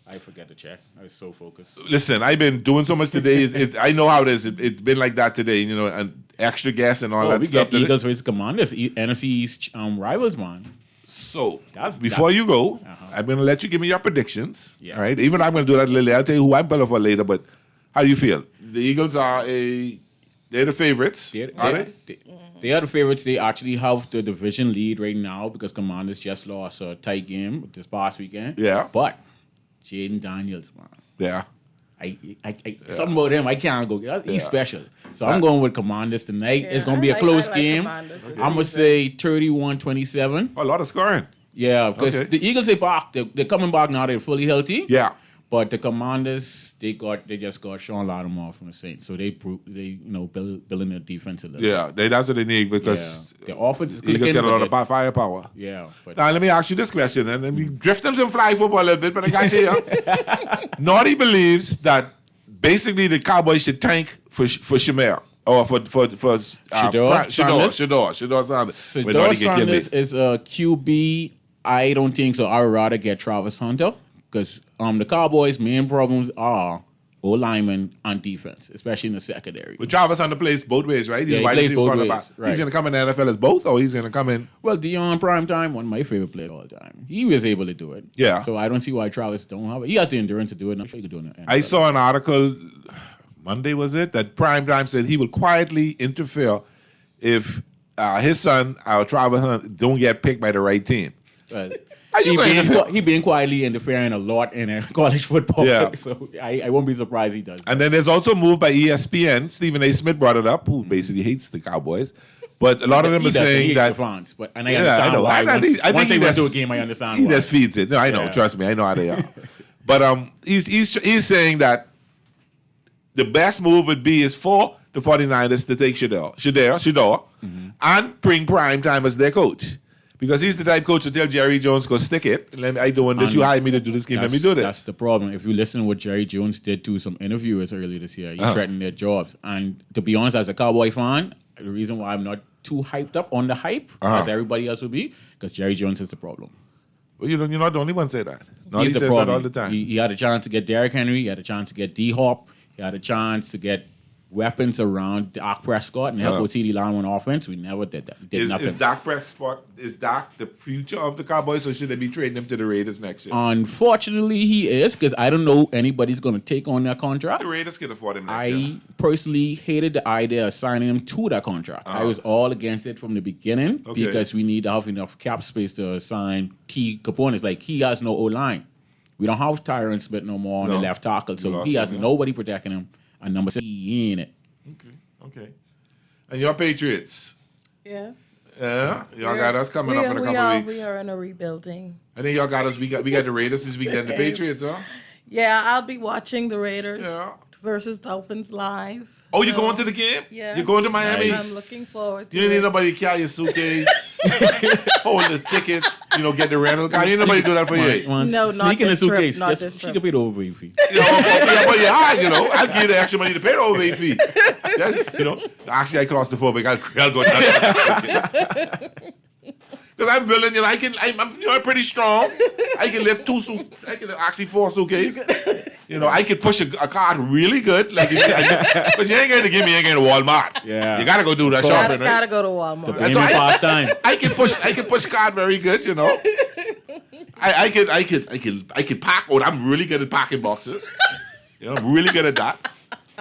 I forget to check. I was so focused. Listen, I've been doing so much today. I know how it is. It's been like that today, you know, and extra gas and all that we stuff. get Eagles versus Commanders, NFC East rivals, man. So, before you go, I'm going to let you give me your predictions. Yeah. All right? Even though I'm going to do that later. I'll tell you who I'm pulling for later, but how do you feel? The Eagles they're the favorites, aren't they? They are the favorites. They actually have the division lead right now because Commanders just lost a tight game this past weekend. Yeah. But Jaden Daniels, man. Yeah. Something about him, I can't go. He's special. So I'm going with Commanders tonight. It's going to be a close game. I'm going to say 31-27. A lot of scoring. Yeah, because the Eagles, they're coming back now. They're fully healthy. Yeah. But the Commanders, they just got Sean Lattimore from the Saints, so they building their defense a little. Yeah, that's what they need because the offense is Eagles get a lot of firepower. Yeah. But now let me ask you this question, and then we drift them some flag football a little bit, but I got you here. Naughty believes that basically the Cowboys should tank for Shamir or for Shedeur Sanders. Shedeur Sanders. Shedeur Sanders is a QB. I don't think so. I would rather get Travis Hunter. Because the Cowboys' main problems are O-lineman and defense, especially in the secondary. But Travis Hunter plays both ways, right? He plays both ways. Right. He's going to come in the NFL as both, or he's going to come in? Well, Dion Primetime, one of my favorite players all the time. He was able to do it. Yeah. So I don't see why Travis don't have it. He has the endurance to do it. I'm sure he could do it. I saw an article, Monday was it, that Primetime said he will quietly interfere if his son, Travis Hunter, don't get picked by the right team. Well, he been quietly interfering a lot in college football. Yeah. So I won't be surprised he does. And then there's also a move by ESPN. Stephen A. Smith brought it up, who basically hates the Cowboys. But a lot of them are saying that. Fans, but I understand why. Once they went to a game, I understand why. He just feeds it. No, I know. Trust me, I know how they are. But he's saying that the best move would be is for the 49ers to take Shedeur, and bring Primetime as their coach. Because he's the type coach to tell Jerry Jones, go stick it. I doing this. You hired me to do this game. Let me do this. That's the problem. If you listen to what Jerry Jones did to some interviewers earlier this year, he threatened their jobs. And to be honest, as a Cowboy fan, the reason why I'm not too hyped up on the hype, as everybody else would be, because Jerry Jones is the problem. Well, you're not the only one to say that. No, he's he the says problem. that all the time. He had a chance to get Derrick Henry. He had a chance to get D-Hop. He had a chance to get weapons around Dak Prescott and help with CeeDee Lamb on offense. We never did that. Is Dak Prescott, is Dak the future of the Cowboys, or should they be trading him to the Raiders next year? Unfortunately, he is, because I don't know anybody's going to take on that contract. The Raiders can afford him next year. I personally hated the idea of signing him to that contract. I was all against it from the beginning because we need to have enough cap space to sign key components. Like, he has no O-line. We don't have Tyron Smith no more on the left tackle, so he has nobody protecting him. And number 6, he ain't it. Okay. And your Patriots? Yes. Yeah, y'all got us coming up in a couple of weeks. We are in a rebuilding. And then y'all got us. We got the Raiders this weekend. The Patriots, huh? Yeah, I'll be watching the Raiders versus Dolphins live. Oh, you going to the game? Yeah. You going to Miami? I'm looking forward to it. You need nobody to carry your suitcase, hold the tickets, get the rental car. You need nobody to do that for you. No, not Sneak in the this suitcase. trip. Not this trip. She could pay the overweight fee. I'll give you the extra money to pay the overweight fee. Actually, I claustrophobic. I'll go down. Because I'm willing, I'm pretty strong. I can lift 2 suitcases. I can actually 4 suitcases. I can push a cart really good. But you ain't going to give me to Walmart. Yeah. You got to go do that shopping. You got to go to Walmart. That's pastime. I can push cart very good, I can pack. Oh, I'm really good at packing boxes. I'm really good at that.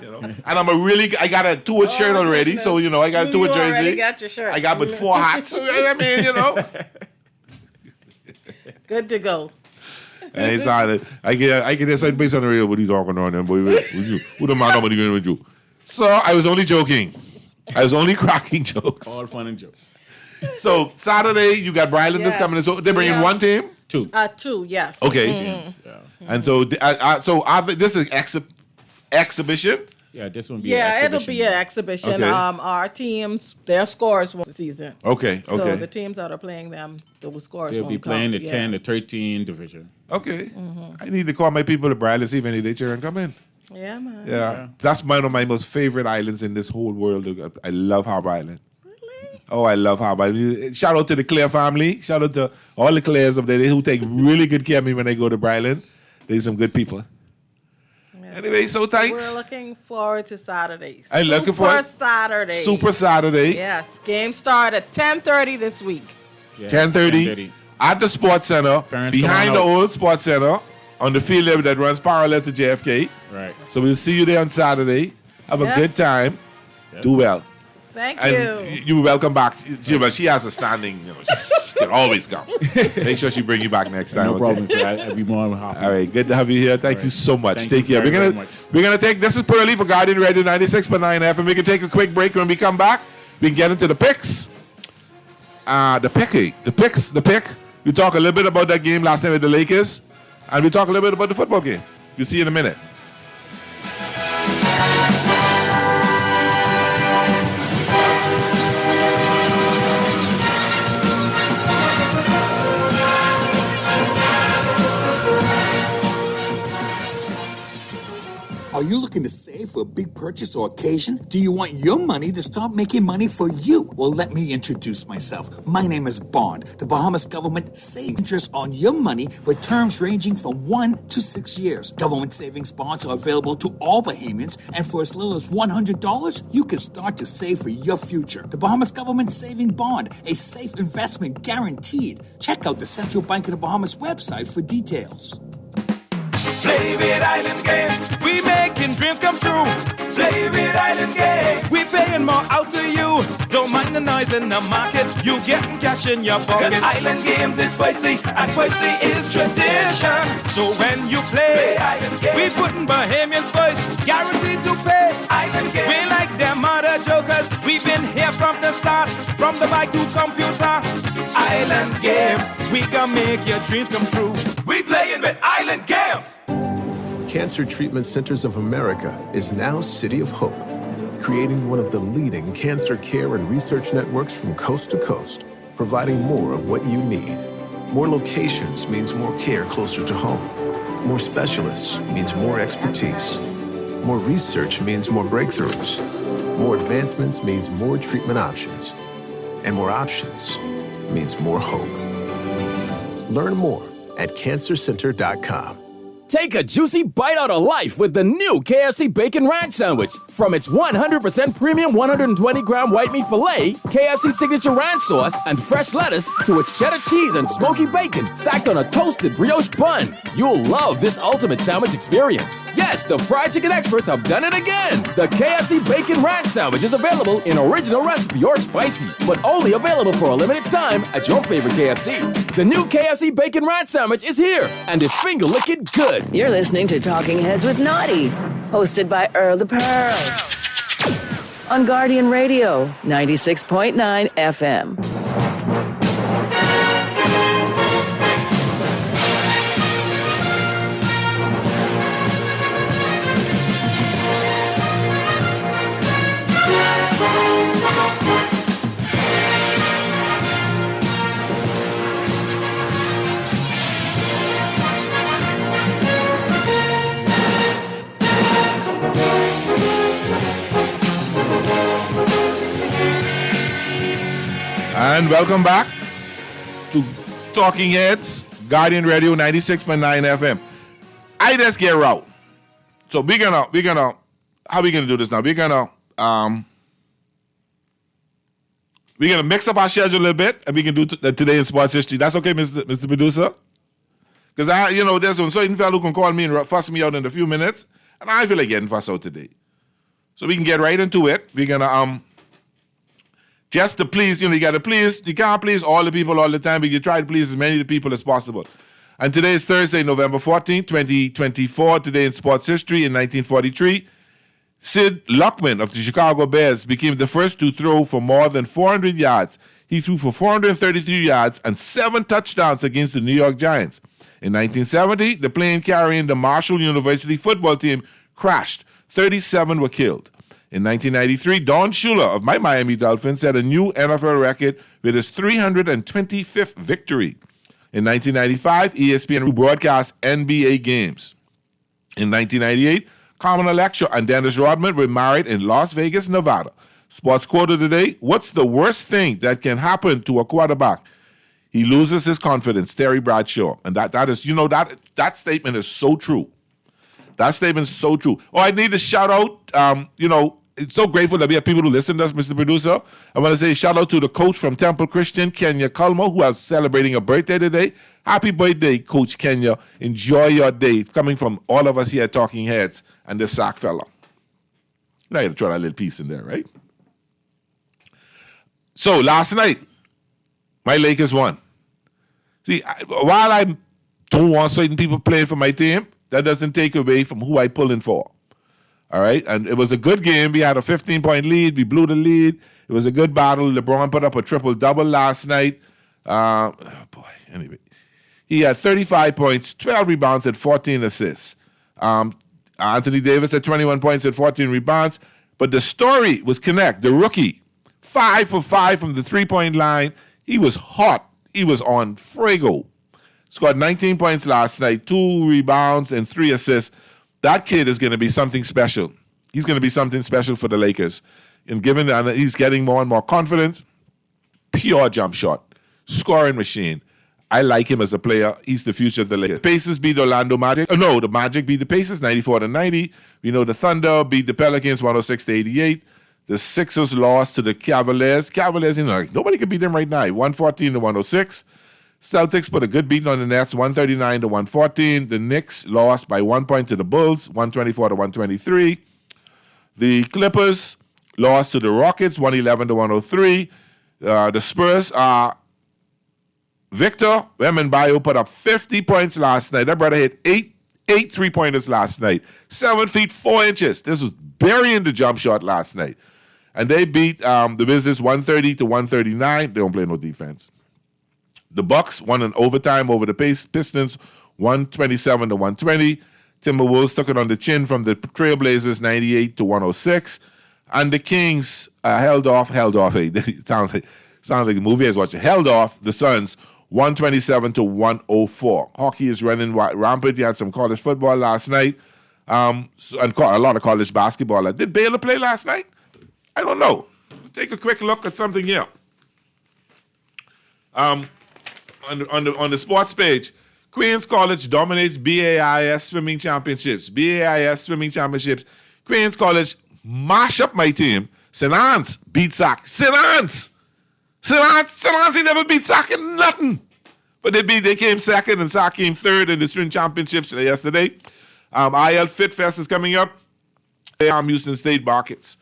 And I got a Tua shirt already, so I got a Tua jersey. Already got your shirt. I got but 4 hats. So, Good to go. And it's solid. I get that based on the radio, what he's talking on them, boy. Who the man nobody going with you? So I was only joking. I was only cracking jokes. All fun and jokes. So Saturday you got Bryland that's coming in. So they bring in one team? 2. 2, yes. Okay. Teams. Yeah. And so this is exhibition. Yeah, this one be an exhibition. It'll be an exhibition. Okay. Our teams, their scores won't season. Okay. So the teams that are playing them, the scores They'll won't be playing come. the 10, the 13 division. Okay. I need to call my people to Bradley, see if any of their children come in. Yeah, man. Yeah. That's one of my most favorite islands in this whole world. I love Harbor Island. Really? Oh, I love Harbor Island. Shout out to the Clare family. Shout out to all the Clares up there who take really good care of me when I go to Bryland. They're some good people. Anyway, so thanks. We're looking forward to Saturday. I'm looking forward. Saturday. Super Saturday. Yes. Game start at 10:30 this week. Yeah, 10:30 at the Sports Center, behind the old Sports Center, on the field that runs parallel to JFK. Right. So we'll see you there on Saturday. Have a good time. Yes. Do well. Thank And you're welcome back. She has a standing, she can always come. Make sure she bring you back next time. No okay? problem, sir. I'll be more than happy. All right, good to have you here. Thank you so much. Thank Take you care. very much. We're gonna take this is Pearly for Guardian Radio 96.9 FM. We can take a quick break. When we come back, we can get into the picks. The pick. We talk a little bit about that game last night with the Lakers, and we talk a little bit about the football game. We'll see you in a minute. Are you looking to save for a big purchase or occasion? Do you want your money to start making money for you? Well, let me introduce myself. My name is Bond. The Bahamas government saves interest on your money with terms ranging from 1 to 6 years. Government savings bonds are available to all Bahamians, and for as little as $100, you can start to save for your future. The Bahamas government saving bond, a safe investment guaranteed. Check out the Central Bank of the Bahamas website for details. Play with Island Games. We making dreams come true. Play with Island Games. We paying more out to you. Don't mind the noise in the market. You getting cash in your pocket. 'Cause Island Games is spicy and spicy is tradition. So when you play Island Games, we putting Bahamians first. Guaranteed to pay Island Games. We like them other jokers. We've been here from the start. From the bike to computer. Island Games. We gonna make your dreams come true. We playing with Island Games. Cancer Treatment Centers of America is now City of Hope, creating one of the leading cancer care and research networks from coast to coast, providing more of what you need. More locations means more care closer to home. More specialists means more expertise. More research means more breakthroughs. More advancements means more treatment options. And more options means more hope. Learn more at cancercenter.com. Take a juicy bite out of life with the new KFC Bacon Ranch Sandwich. From its 100% premium 120-gram white meat filet, KFC signature ranch sauce, and fresh lettuce, to its cheddar cheese and smoky bacon stacked on a toasted brioche bun. You'll love this ultimate sandwich experience. Yes, the fried chicken experts have done it again. The KFC Bacon Ranch Sandwich is available in original recipe or spicy, but only available for a limited time at your favorite KFC. The new KFC Bacon Ranch Sandwich is here, and it's finger-licking good. You're listening to Talking Heads with Naughty, hosted by Earl the Pearl. On Guardian Radio, 96.9 FM. And welcome back to Talking Heads, Guardian Radio 96.9 FM. I just get out. So we're gonna how we gonna do this now? We're gonna mix up our schedule a little bit, and we can do today in sports history. That's okay, Mr. Producer? Because there's some certain fellow who can call me and fuss me out in a few minutes, and I feel like getting fussed out today. So we can get right into it. We're gonna just to please, you got to please, you can't please all the people all the time, but you try to please as many of the people as possible. And today is Thursday, November 14th, 2024. Today in sports history, in 1943, Sid Luckman of the Chicago Bears became the first to throw for more than 400 yards. He threw for 433 yards and 7 touchdowns against the New York Giants. In 1970, the plane carrying the Marshall University football team crashed. 37 were killed. In 1993, Don Shula of my Miami Dolphins set a new NFL record with his 325th victory. In 1995, ESPN broadcast NBA games. In 1998, Carmen Electra and Dennis Rodman were married in Las Vegas, Nevada. Sports quote of the day, what's the worst thing that can happen to a quarterback? He loses his confidence, Terry Bradshaw. And that is, that statement is so true. That statement is so true. Oh, I need to shout out, it's so grateful that we have people who listen to us, Mr. Producer. I want to say shout out to the coach from Temple Christian, Kenya Culmo, who is celebrating a birthday today. Happy birthday, Coach Kenya. Enjoy your day. Coming from all of us here at Talking Heads and this Sack fella. Now you got to throw that little piece in there, right? So last night, my Lakers won. See, while I don't want certain people playing for my team, that doesn't take away from who I pulling for. All right? And it was a good game. We had a 15-point lead. We blew the lead. It was a good battle. LeBron put up a triple-double last night. Anyway. He had 35 points, 12 rebounds, and 14 assists. Anthony Davis had 21 points and 14 rebounds. But the story was Connect, the rookie. 5 for 5 from the three-point line. He was hot. He was on Fuego. Scored 19 points last night, 2 rebounds, and 3 assists. That kid is going to be something special. He's going to be something special for the Lakers. And given that he's getting more and more confidence, pure jump shot, scoring machine. I like him as a player. He's the future of the Lakers. Pacers beat Orlando Magic. The Magic beat the Pacers 94-90. We know the Thunder beat the Pelicans 106-88. The Sixers lost to the Cavaliers. Cavaliers, nobody can beat them right now. 114-106. Celtics put a good beating on the Nets, 139-114. The Knicks lost by 1 point to the Bulls, 124-123. The Clippers lost to the Rockets, 111-103. The Spurs are Victor Wembanyama put up 50 points last night. That brother hit eight 3-pointers last night. 7 feet 4 inches. This was burying the jump shot last night. And they beat the Wizards 130-139. They don't play no defense. The Bucks won in overtime over the Pistons 127-120. Timberwolves took it on the chin from the Trailblazers 98-106. And the Kings held off. It sounds like a movie I was watching. Held off the Suns 127-104. Hockey is running rampant. You had some college football last night, and a lot of college basketball. Did Baylor play last night? I don't know. Let's take a quick look at something here. On the sports page, Queens College dominates BAIS swimming championships. Queens College mash up my team. St. Anne's beat Sac. St. Anne's, he never beat Sac in nothing. But they came second and Sac came third in the swim championships yesterday. IL Fit Fest is coming up. Houston State Buckets.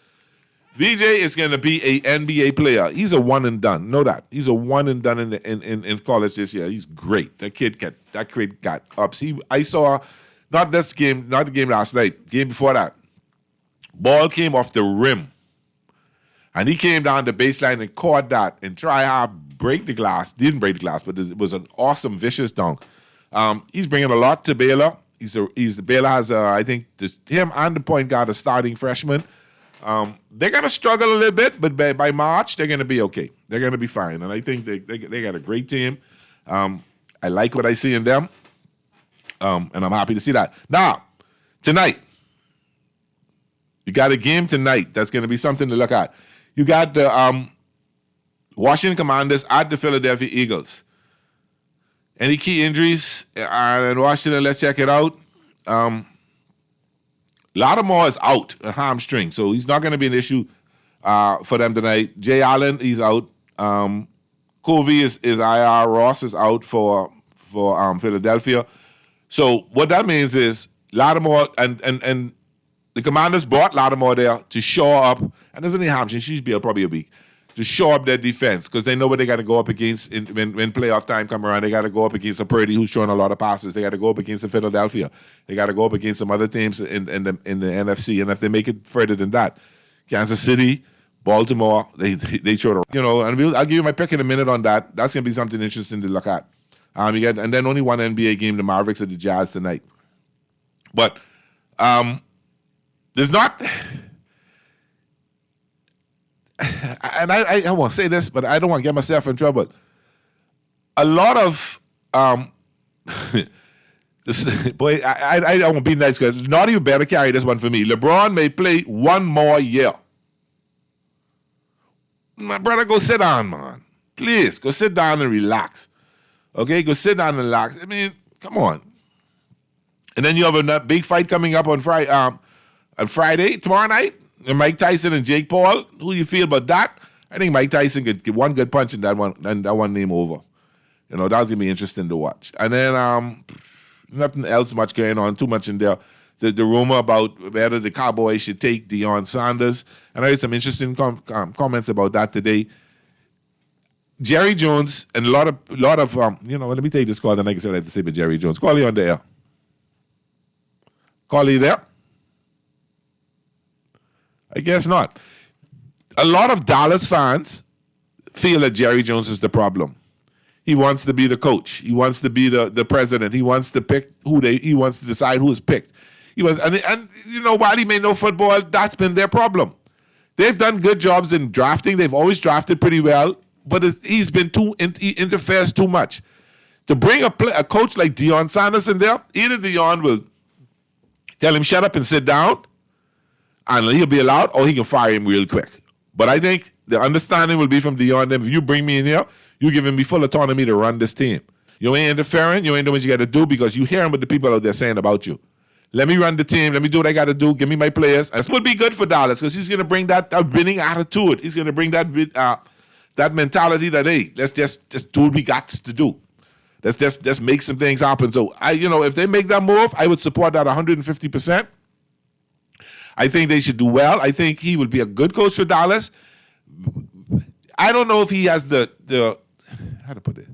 VJ is going to be a NBA player. He's a one and done. Know that. He's a one and done in college this year. He's great. That kid got ups. I saw not the game last night. Game before that. Ball came off the rim. And he came down the baseline and caught that and tried to break the glass. Didn't break the glass, but it was an awesome, vicious dunk. He's bringing a lot to Baylor. Baylor has, I think, him and the point guard, a starting freshman. They're going to struggle a little bit, but by March, they're going to be okay. They're going to be fine. And I think they got a great team. I like what I see in them. And I'm happy to see that. Now, tonight, you got a game tonight that's going to be something to look at. You got the Washington Commanders at the Philadelphia Eagles. Any key injuries in Washington? Let's check it out. Lattimore is out, a hamstring, so he's not going to be an issue for them tonight. Jay Allen, he's out. Covey is IR. Ross is out for Philadelphia. So what that means is Lattimore and the Commanders brought Lattimore there to shore up, and there's only hamstring. She's probably a week. To shore up their defense because they know what they got to go up against when playoff time come around. They got to go up against a Purdy who's throwing a lot of passes. They got to go up against the Philadelphia. They got to go up against some other teams in the NFC. And if they make it further than that, Kansas City, Baltimore, they throw the And I'll give you my pick in a minute on that. That's gonna be something interesting to look at. And then only one NBA game: the Mavericks at the Jazz tonight. But there's not. And I won't say this, but I don't want to get myself in trouble. A lot of Boy, I won't be nice because not even better carry this one for me. LeBron may play one more year. My brother, go sit down, man. Please, go sit down and relax. Okay, go sit down and relax. I mean, come on. And then you have a big fight coming up on Friday, tomorrow night. And Mike Tyson and Jake Paul. Who do you feel about that? I think Mike Tyson could get one good punch and that one name over. You know, that's gonna be interesting to watch. And then nothing else much going on, too much in there. The rumor about whether the Cowboys should take Deion Sanders. And I heard some interesting comments about that today. Jerry Jones and a lot of let me take this call, then I can say what I have to say about Jerry Jones. Call you on the air. Call you there? I guess not. A lot of Dallas fans feel that Jerry Jones is the problem. He wants to be the coach. He wants to be the president. He wants to pick he wants to decide who is picked. And while he may know football, that's been their problem. They've done good jobs in drafting. They've always drafted pretty well, but he's been he interferes too much. To bring a coach like Deion Sanders in there, either Deion will tell him shut up and sit down, and he'll be allowed, or he can fire him real quick. But I think the understanding will be from Deion, if you bring me in here, you're giving me full autonomy to run this team. You ain't interfering. You ain't doing what you got to do because you hearing what the people out there saying about you. Let me run the team. Let me do what I got to do. Give me my players. This would be good for Dallas because he's going to bring that winning attitude. He's going to bring that mentality that, hey, let's just do what we got to do. Let's just make some things happen. So, if they make that move, I would support that 150%. I think they should do well. I think he would be a good coach for Dallas. I don't know if he has the how to put it.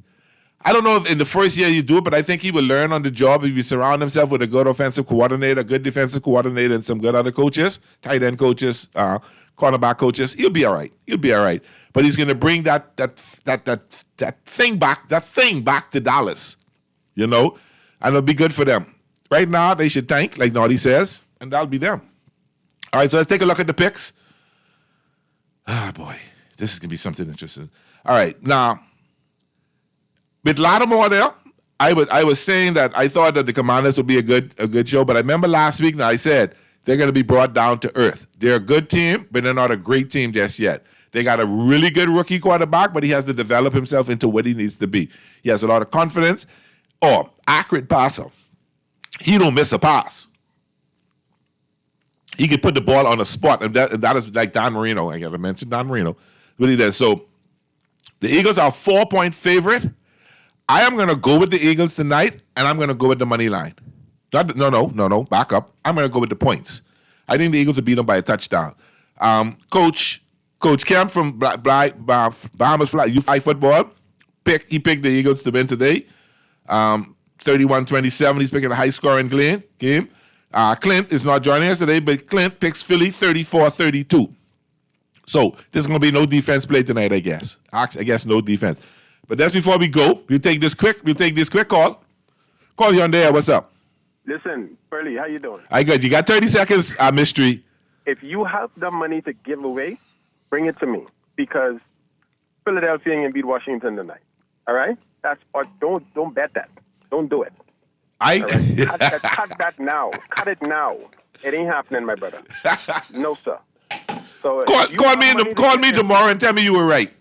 I don't know if in the first year you do it, but I think he will learn on the job if you surround himself with a good offensive coordinator, a good defensive coordinator, and some good other coaches, tight end coaches, cornerback coaches. He'll be all right. But he's going to bring that thing back to Dallas, and it'll be good for them. Right now, they should tank, like Naughty says, and that'll be them. All right, so let's take a look at the picks. Boy, this is going to be something interesting. All right, now, with Lattimore there, I was saying that I thought that the Commanders would be a good show, but I remember last week I said they're going to be brought down to earth. They're a good team, but they're not a great team just yet. They got a really good rookie quarterback, but he has to develop himself into what he needs to be. He has a lot of confidence. Accurate passer. He don't miss a pass. He can put the ball on a spot, and that is like Dan Marino. I got to mention Dan Marino. What he does. So the Eagles are 4-point favorite. I am going to go with the Eagles tonight, and I'm going to go with the money line. No, back up. I'm going to go with the points. I think the Eagles will beat them by a touchdown. Coach Kemp from Bahamas Fly Football, he picked the Eagles to win today. 31-27, he's picking a high-scoring game. Clint is not joining us today, but Clint picks Philly 34-32. So there's going to be no defense play tonight, I guess. I guess no defense. But that's before we go. We'll take this quick call. Call you on there. What's up? Listen, Pearly, how you doing? I good. You got 30 seconds, Mystery. If you have the money to give away, bring it to me because Philadelphia ain't gonna beat Washington tonight. All right? Don't bet that. Don't do it. Cut that now. Cut it now. It ain't happening, my brother. No, sir. So call me tomorrow and tell me you were right.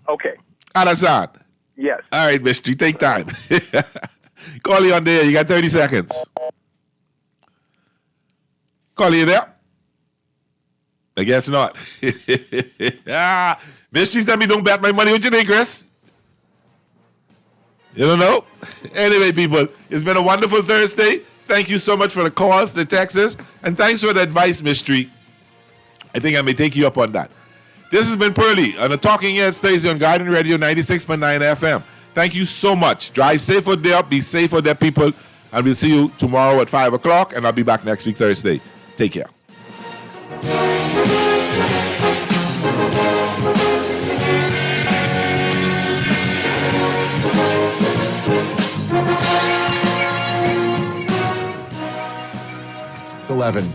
Okay. Al-Assad. Yes. All right, Mystery. Take time. Call you on there. You got 30 seconds. Call you there? I guess not. Mystery said me don't bet my money. What you think, Chris? You don't know? Anyway, people, it's been a wonderful Thursday. Thank you so much for the calls, the texts, and thanks for the advice, Mystery. I think I may take you up on that. This has been Pearly on the Talking Heads Thursday on Garden Radio 96.9 FM. Thank you so much. Drive safe out there. Be safe out there, people. And we'll see you tomorrow at 5 o'clock, and I'll be back next week, Thursday. Take care. .11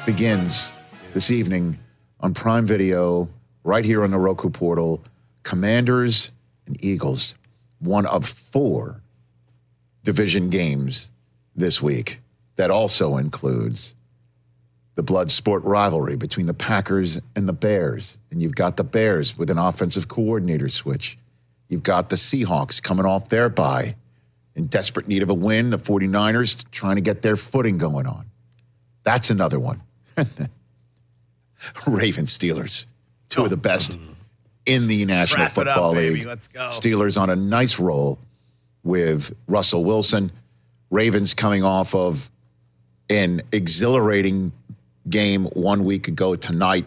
begins this evening on Prime Video, right here on the Roku portal. Commanders and Eagles, one of 4 division games this week that also includes the blood sport rivalry between the Packers and the Bears. And you've got the Bears with an offensive coordinator switch. You've got the Seahawks coming off their bye in desperate need of a win. The 49ers trying to get their footing going on. That's another one. Ravens, Steelers, two of the best in the National Football League. Let's go. Steelers on a nice roll with Russell Wilson. Ravens coming off of an exhilarating game 1 week ago tonight,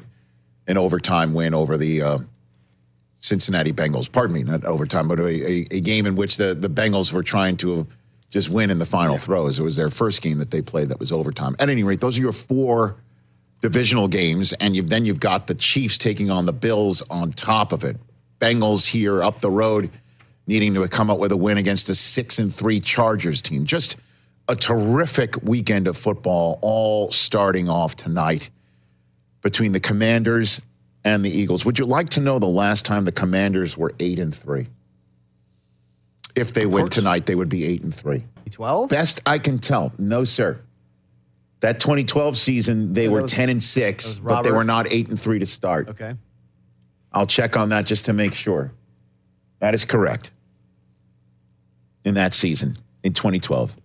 an overtime win over the Cincinnati Bengals. Pardon me, not overtime, but a game in which the Bengals were trying to just win in the final throws. It was their first game that they played that was overtime. At any rate, those are your 4 divisional games, and then you've got the Chiefs taking on the Bills on top of it. Bengals here up the road needing to come up with a win against a 6-3 Chargers team. Just a terrific weekend of football, all starting off tonight between the Commanders and the Eagles. Would you like to know the last time the Commanders were 8-3? If they win tonight, they would be 8-3. 12? Best I can tell. No, sir. That 2012 season, they were 10-6, but they were not 8-3 to start. Okay. I'll check on that just to make sure. That is correct. In that season, in 2012.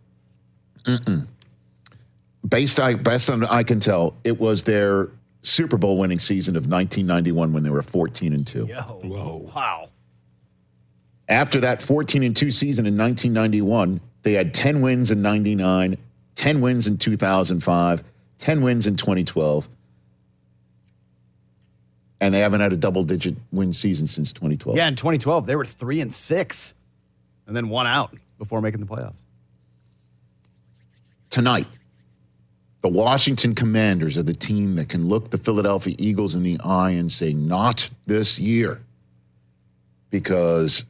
Best on I can tell, it was their Super Bowl winning season of 1991 when they were 14-2. Whoa. Wow. After that 14-2 season in 1991, they had 10 wins in 99, 10 wins in 2005, 10 wins in 2012. And they haven't had a double-digit win season since 2012. Yeah, in 2012, they were 3-6 and then 1 out before making the playoffs. Tonight, the Washington Commanders are the team that can look the Philadelphia Eagles in the eye and say, not this year. Because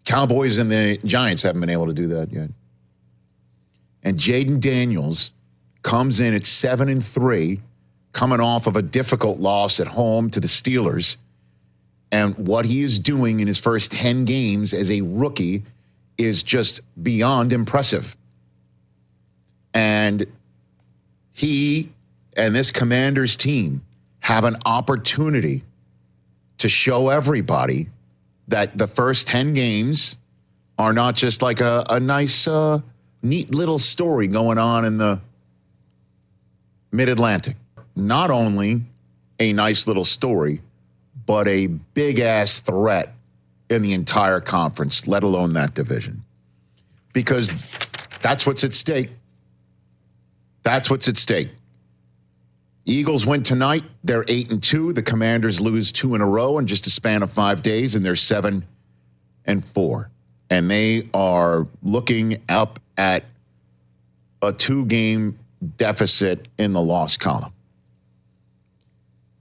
Cowboys and the Giants haven't been able to do that yet. And Jaden Daniels comes in at 7-3, coming off of a difficult loss at home to the Steelers. And what he is doing in his first 10 games as a rookie is just beyond impressive. And he and this Commanders team have an opportunity to show everybody that the first 10 games are not just like a nice, neat little story going on in the Mid-Atlantic. Not only a nice little story, but a big-ass threat in the entire conference, let alone that division. Because that's what's at stake. That's what's at stake. Eagles win tonight. They're 8-2. The Commanders lose 2 in a row in just a span of 5 days, and they're 7-4. And they are looking up at a 2-game deficit in the loss column.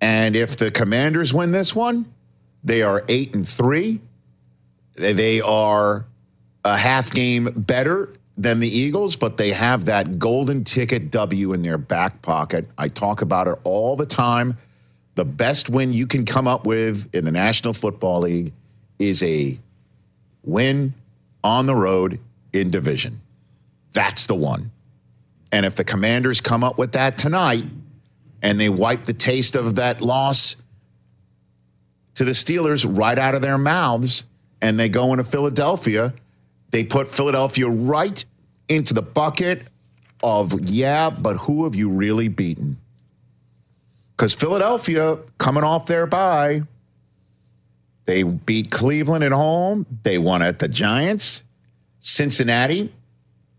And if the Commanders win this one, they are 8-3. They are a half game better than the Eagles, but they have that golden ticket W in their back pocket. I talk about it all the time. The best win you can come up with in the National Football League is a win on the road in division. That's the one. And if the Commanders come up with that tonight and they wipe the taste of that loss to the Steelers right out of their mouths and they go into Philadelphia, they put Philadelphia right into the bucket of, yeah, but who have you really beaten? Because Philadelphia, coming off their bye, they beat Cleveland at home. They won at the Giants. Cincinnati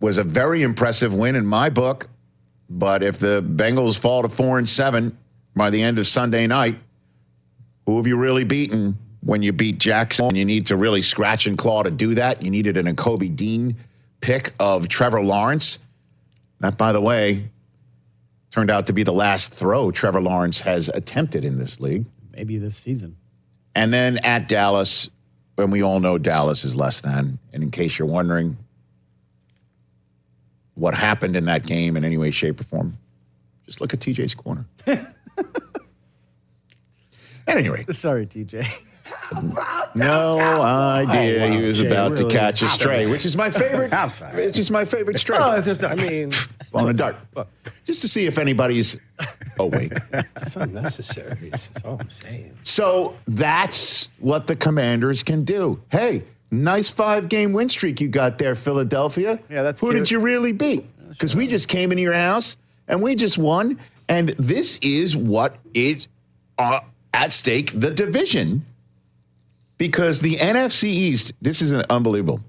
was a very impressive win in my book. But if the Bengals fall to 4-7 by the end of Sunday night, who have you really beaten? When you beat Jackson, and you need to really scratch and claw to do that. You needed an Nakobe Dean pick of Trevor Lawrence. That, by the way, turned out to be the last throw Trevor Lawrence has attempted in this league. Maybe this season. And then at Dallas, and we all know Dallas is less than. And in case you're wondering what happened in that game in any way, shape, or form, just look at TJ's corner. At any rate. Sorry, TJ. No idea he was about to catch a stray, which is my favorite. Which is my favorite stray. Oh, it's just, I mean, on a dart, just to see if anybody's. Oh wait, it's unnecessary. That's all I'm saying. So that's what the Commanders can do. Hey, nice 5-game win streak you got there, Philadelphia. Yeah, that's who cute. did you really beat? Because we just came into your house and we just won, and this is what is at stake: the division. Because the NFC East, this is unbelievable.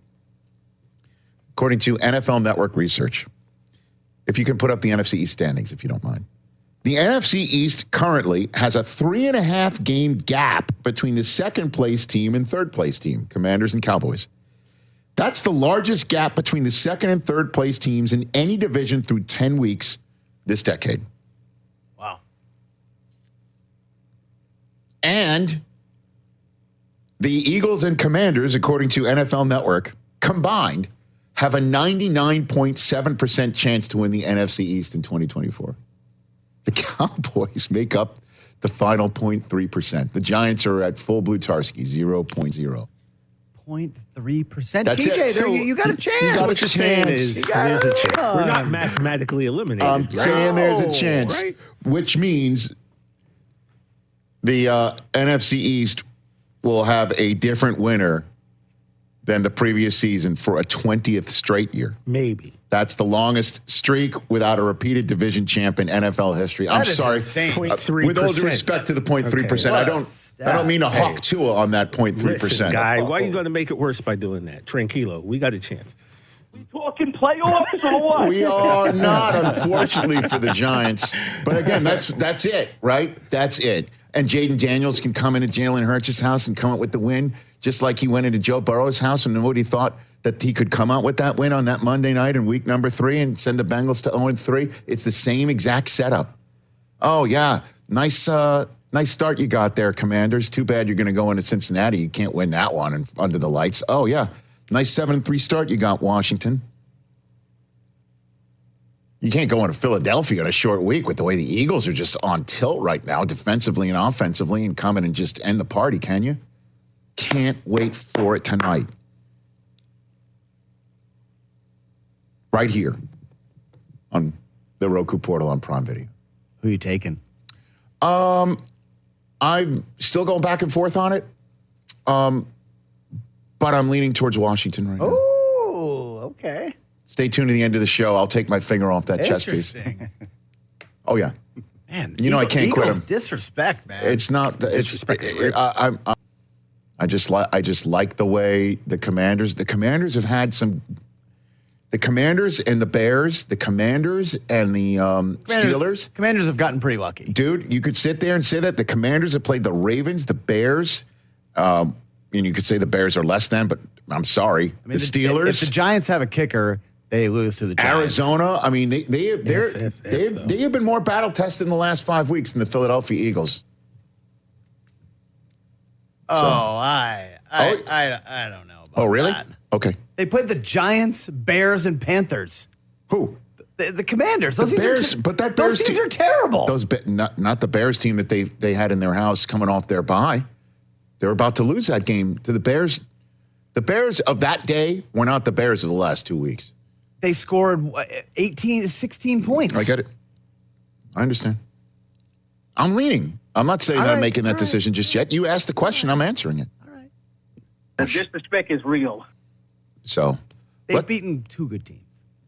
According to NFL Network research, if you can put up the NFC East standings, if you don't mind. The NFC East currently has a 3.5 game gap between the second place team and third place team, Commanders and Cowboys. That's the largest gap between the second and third place teams in any division through 10 weeks this decade. Wow. And the Eagles and Commanders, according to NFL Network, combined have a 99.7% chance to win the NFC East in 2024. The Cowboys make up the final 0.3%. The Giants are at full Blutarski, 0.0. 0.3%. That's TJ, it. So you got a chance. you got What you're saying is there's a chance. We're not mathematically eliminated. I'm saying there's a chance, right? which means the NFC East will have a different winner than the previous season for a 20th straight year. Maybe. That's the longest streak without a repeated division champ in NFL history. I'm That is sorry. insane. 0.3%. With all due respect to the 0.3%, I don't mean to hawk Tua on that 0.3%. Listen, guy, why are you going to make it worse by doing that? Tranquilo, we got a chance. Talking playoffs or what? We are not, unfortunately, for the Giants. But again, that's it, right? That's it. And Jaden Daniels can come into Jalen Hurts' house and come out with the win, just like he went into Joe Burrow's house and nobody thought that he could come out with that win on that Monday night in week number 3 and send the Bengals to 0-3. It's the same exact setup. Oh, yeah. Nice start you got there, Commanders. Too bad you're going to go into Cincinnati. You can't win that one under the lights. Oh, yeah. Nice 7-3 start you got, Washington. You can't go into Philadelphia in a short week with the way the Eagles are just on tilt right now, defensively and offensively, and come in and just end the party, can you? Can't wait for it tonight. Right here on the Roku portal on Prime Video. Who are you taking? I'm still going back and forth on it, but I'm leaning towards Washington right now. Oh, okay. Stay tuned to the end of the show. I'll take my finger off that chess piece. Interesting. Oh, yeah. Man, I can't quit Eagles him. Disrespect, man. It's not. I just like the way the Commanders have had some. The Commanders and the Bears, the Commanders and the Steelers. Commanders have gotten pretty lucky. Dude, you could sit there and say that. The Commanders have played the Ravens, the Bears. And you could say the Bears are less than, but I'm sorry. I mean, the Steelers. If the Giants have a kicker, they lose to the Giants. Arizona, I mean, they have been more battle tested in the last 5 weeks than the Philadelphia Eagles. I don't know about really? that. Okay. They played the Giants, Bears, and Panthers. Who? The Commanders. Those Bears, those teams are terrible. Not the Bears team that they had in their house coming off their bye. They're about to lose that game to the Bears. The Bears of that day were not the Bears of the last 2 weeks. They scored 16 points. I get it. I understand. I'm leaning. I'm not saying that I'm making that decision just yet. You asked the question. I'm answering it. The disrespect is real. So they've beaten 2 good teams.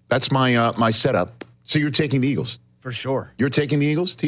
That's my my setup. So you're taking the Eagles for sure. You're taking the Eagles.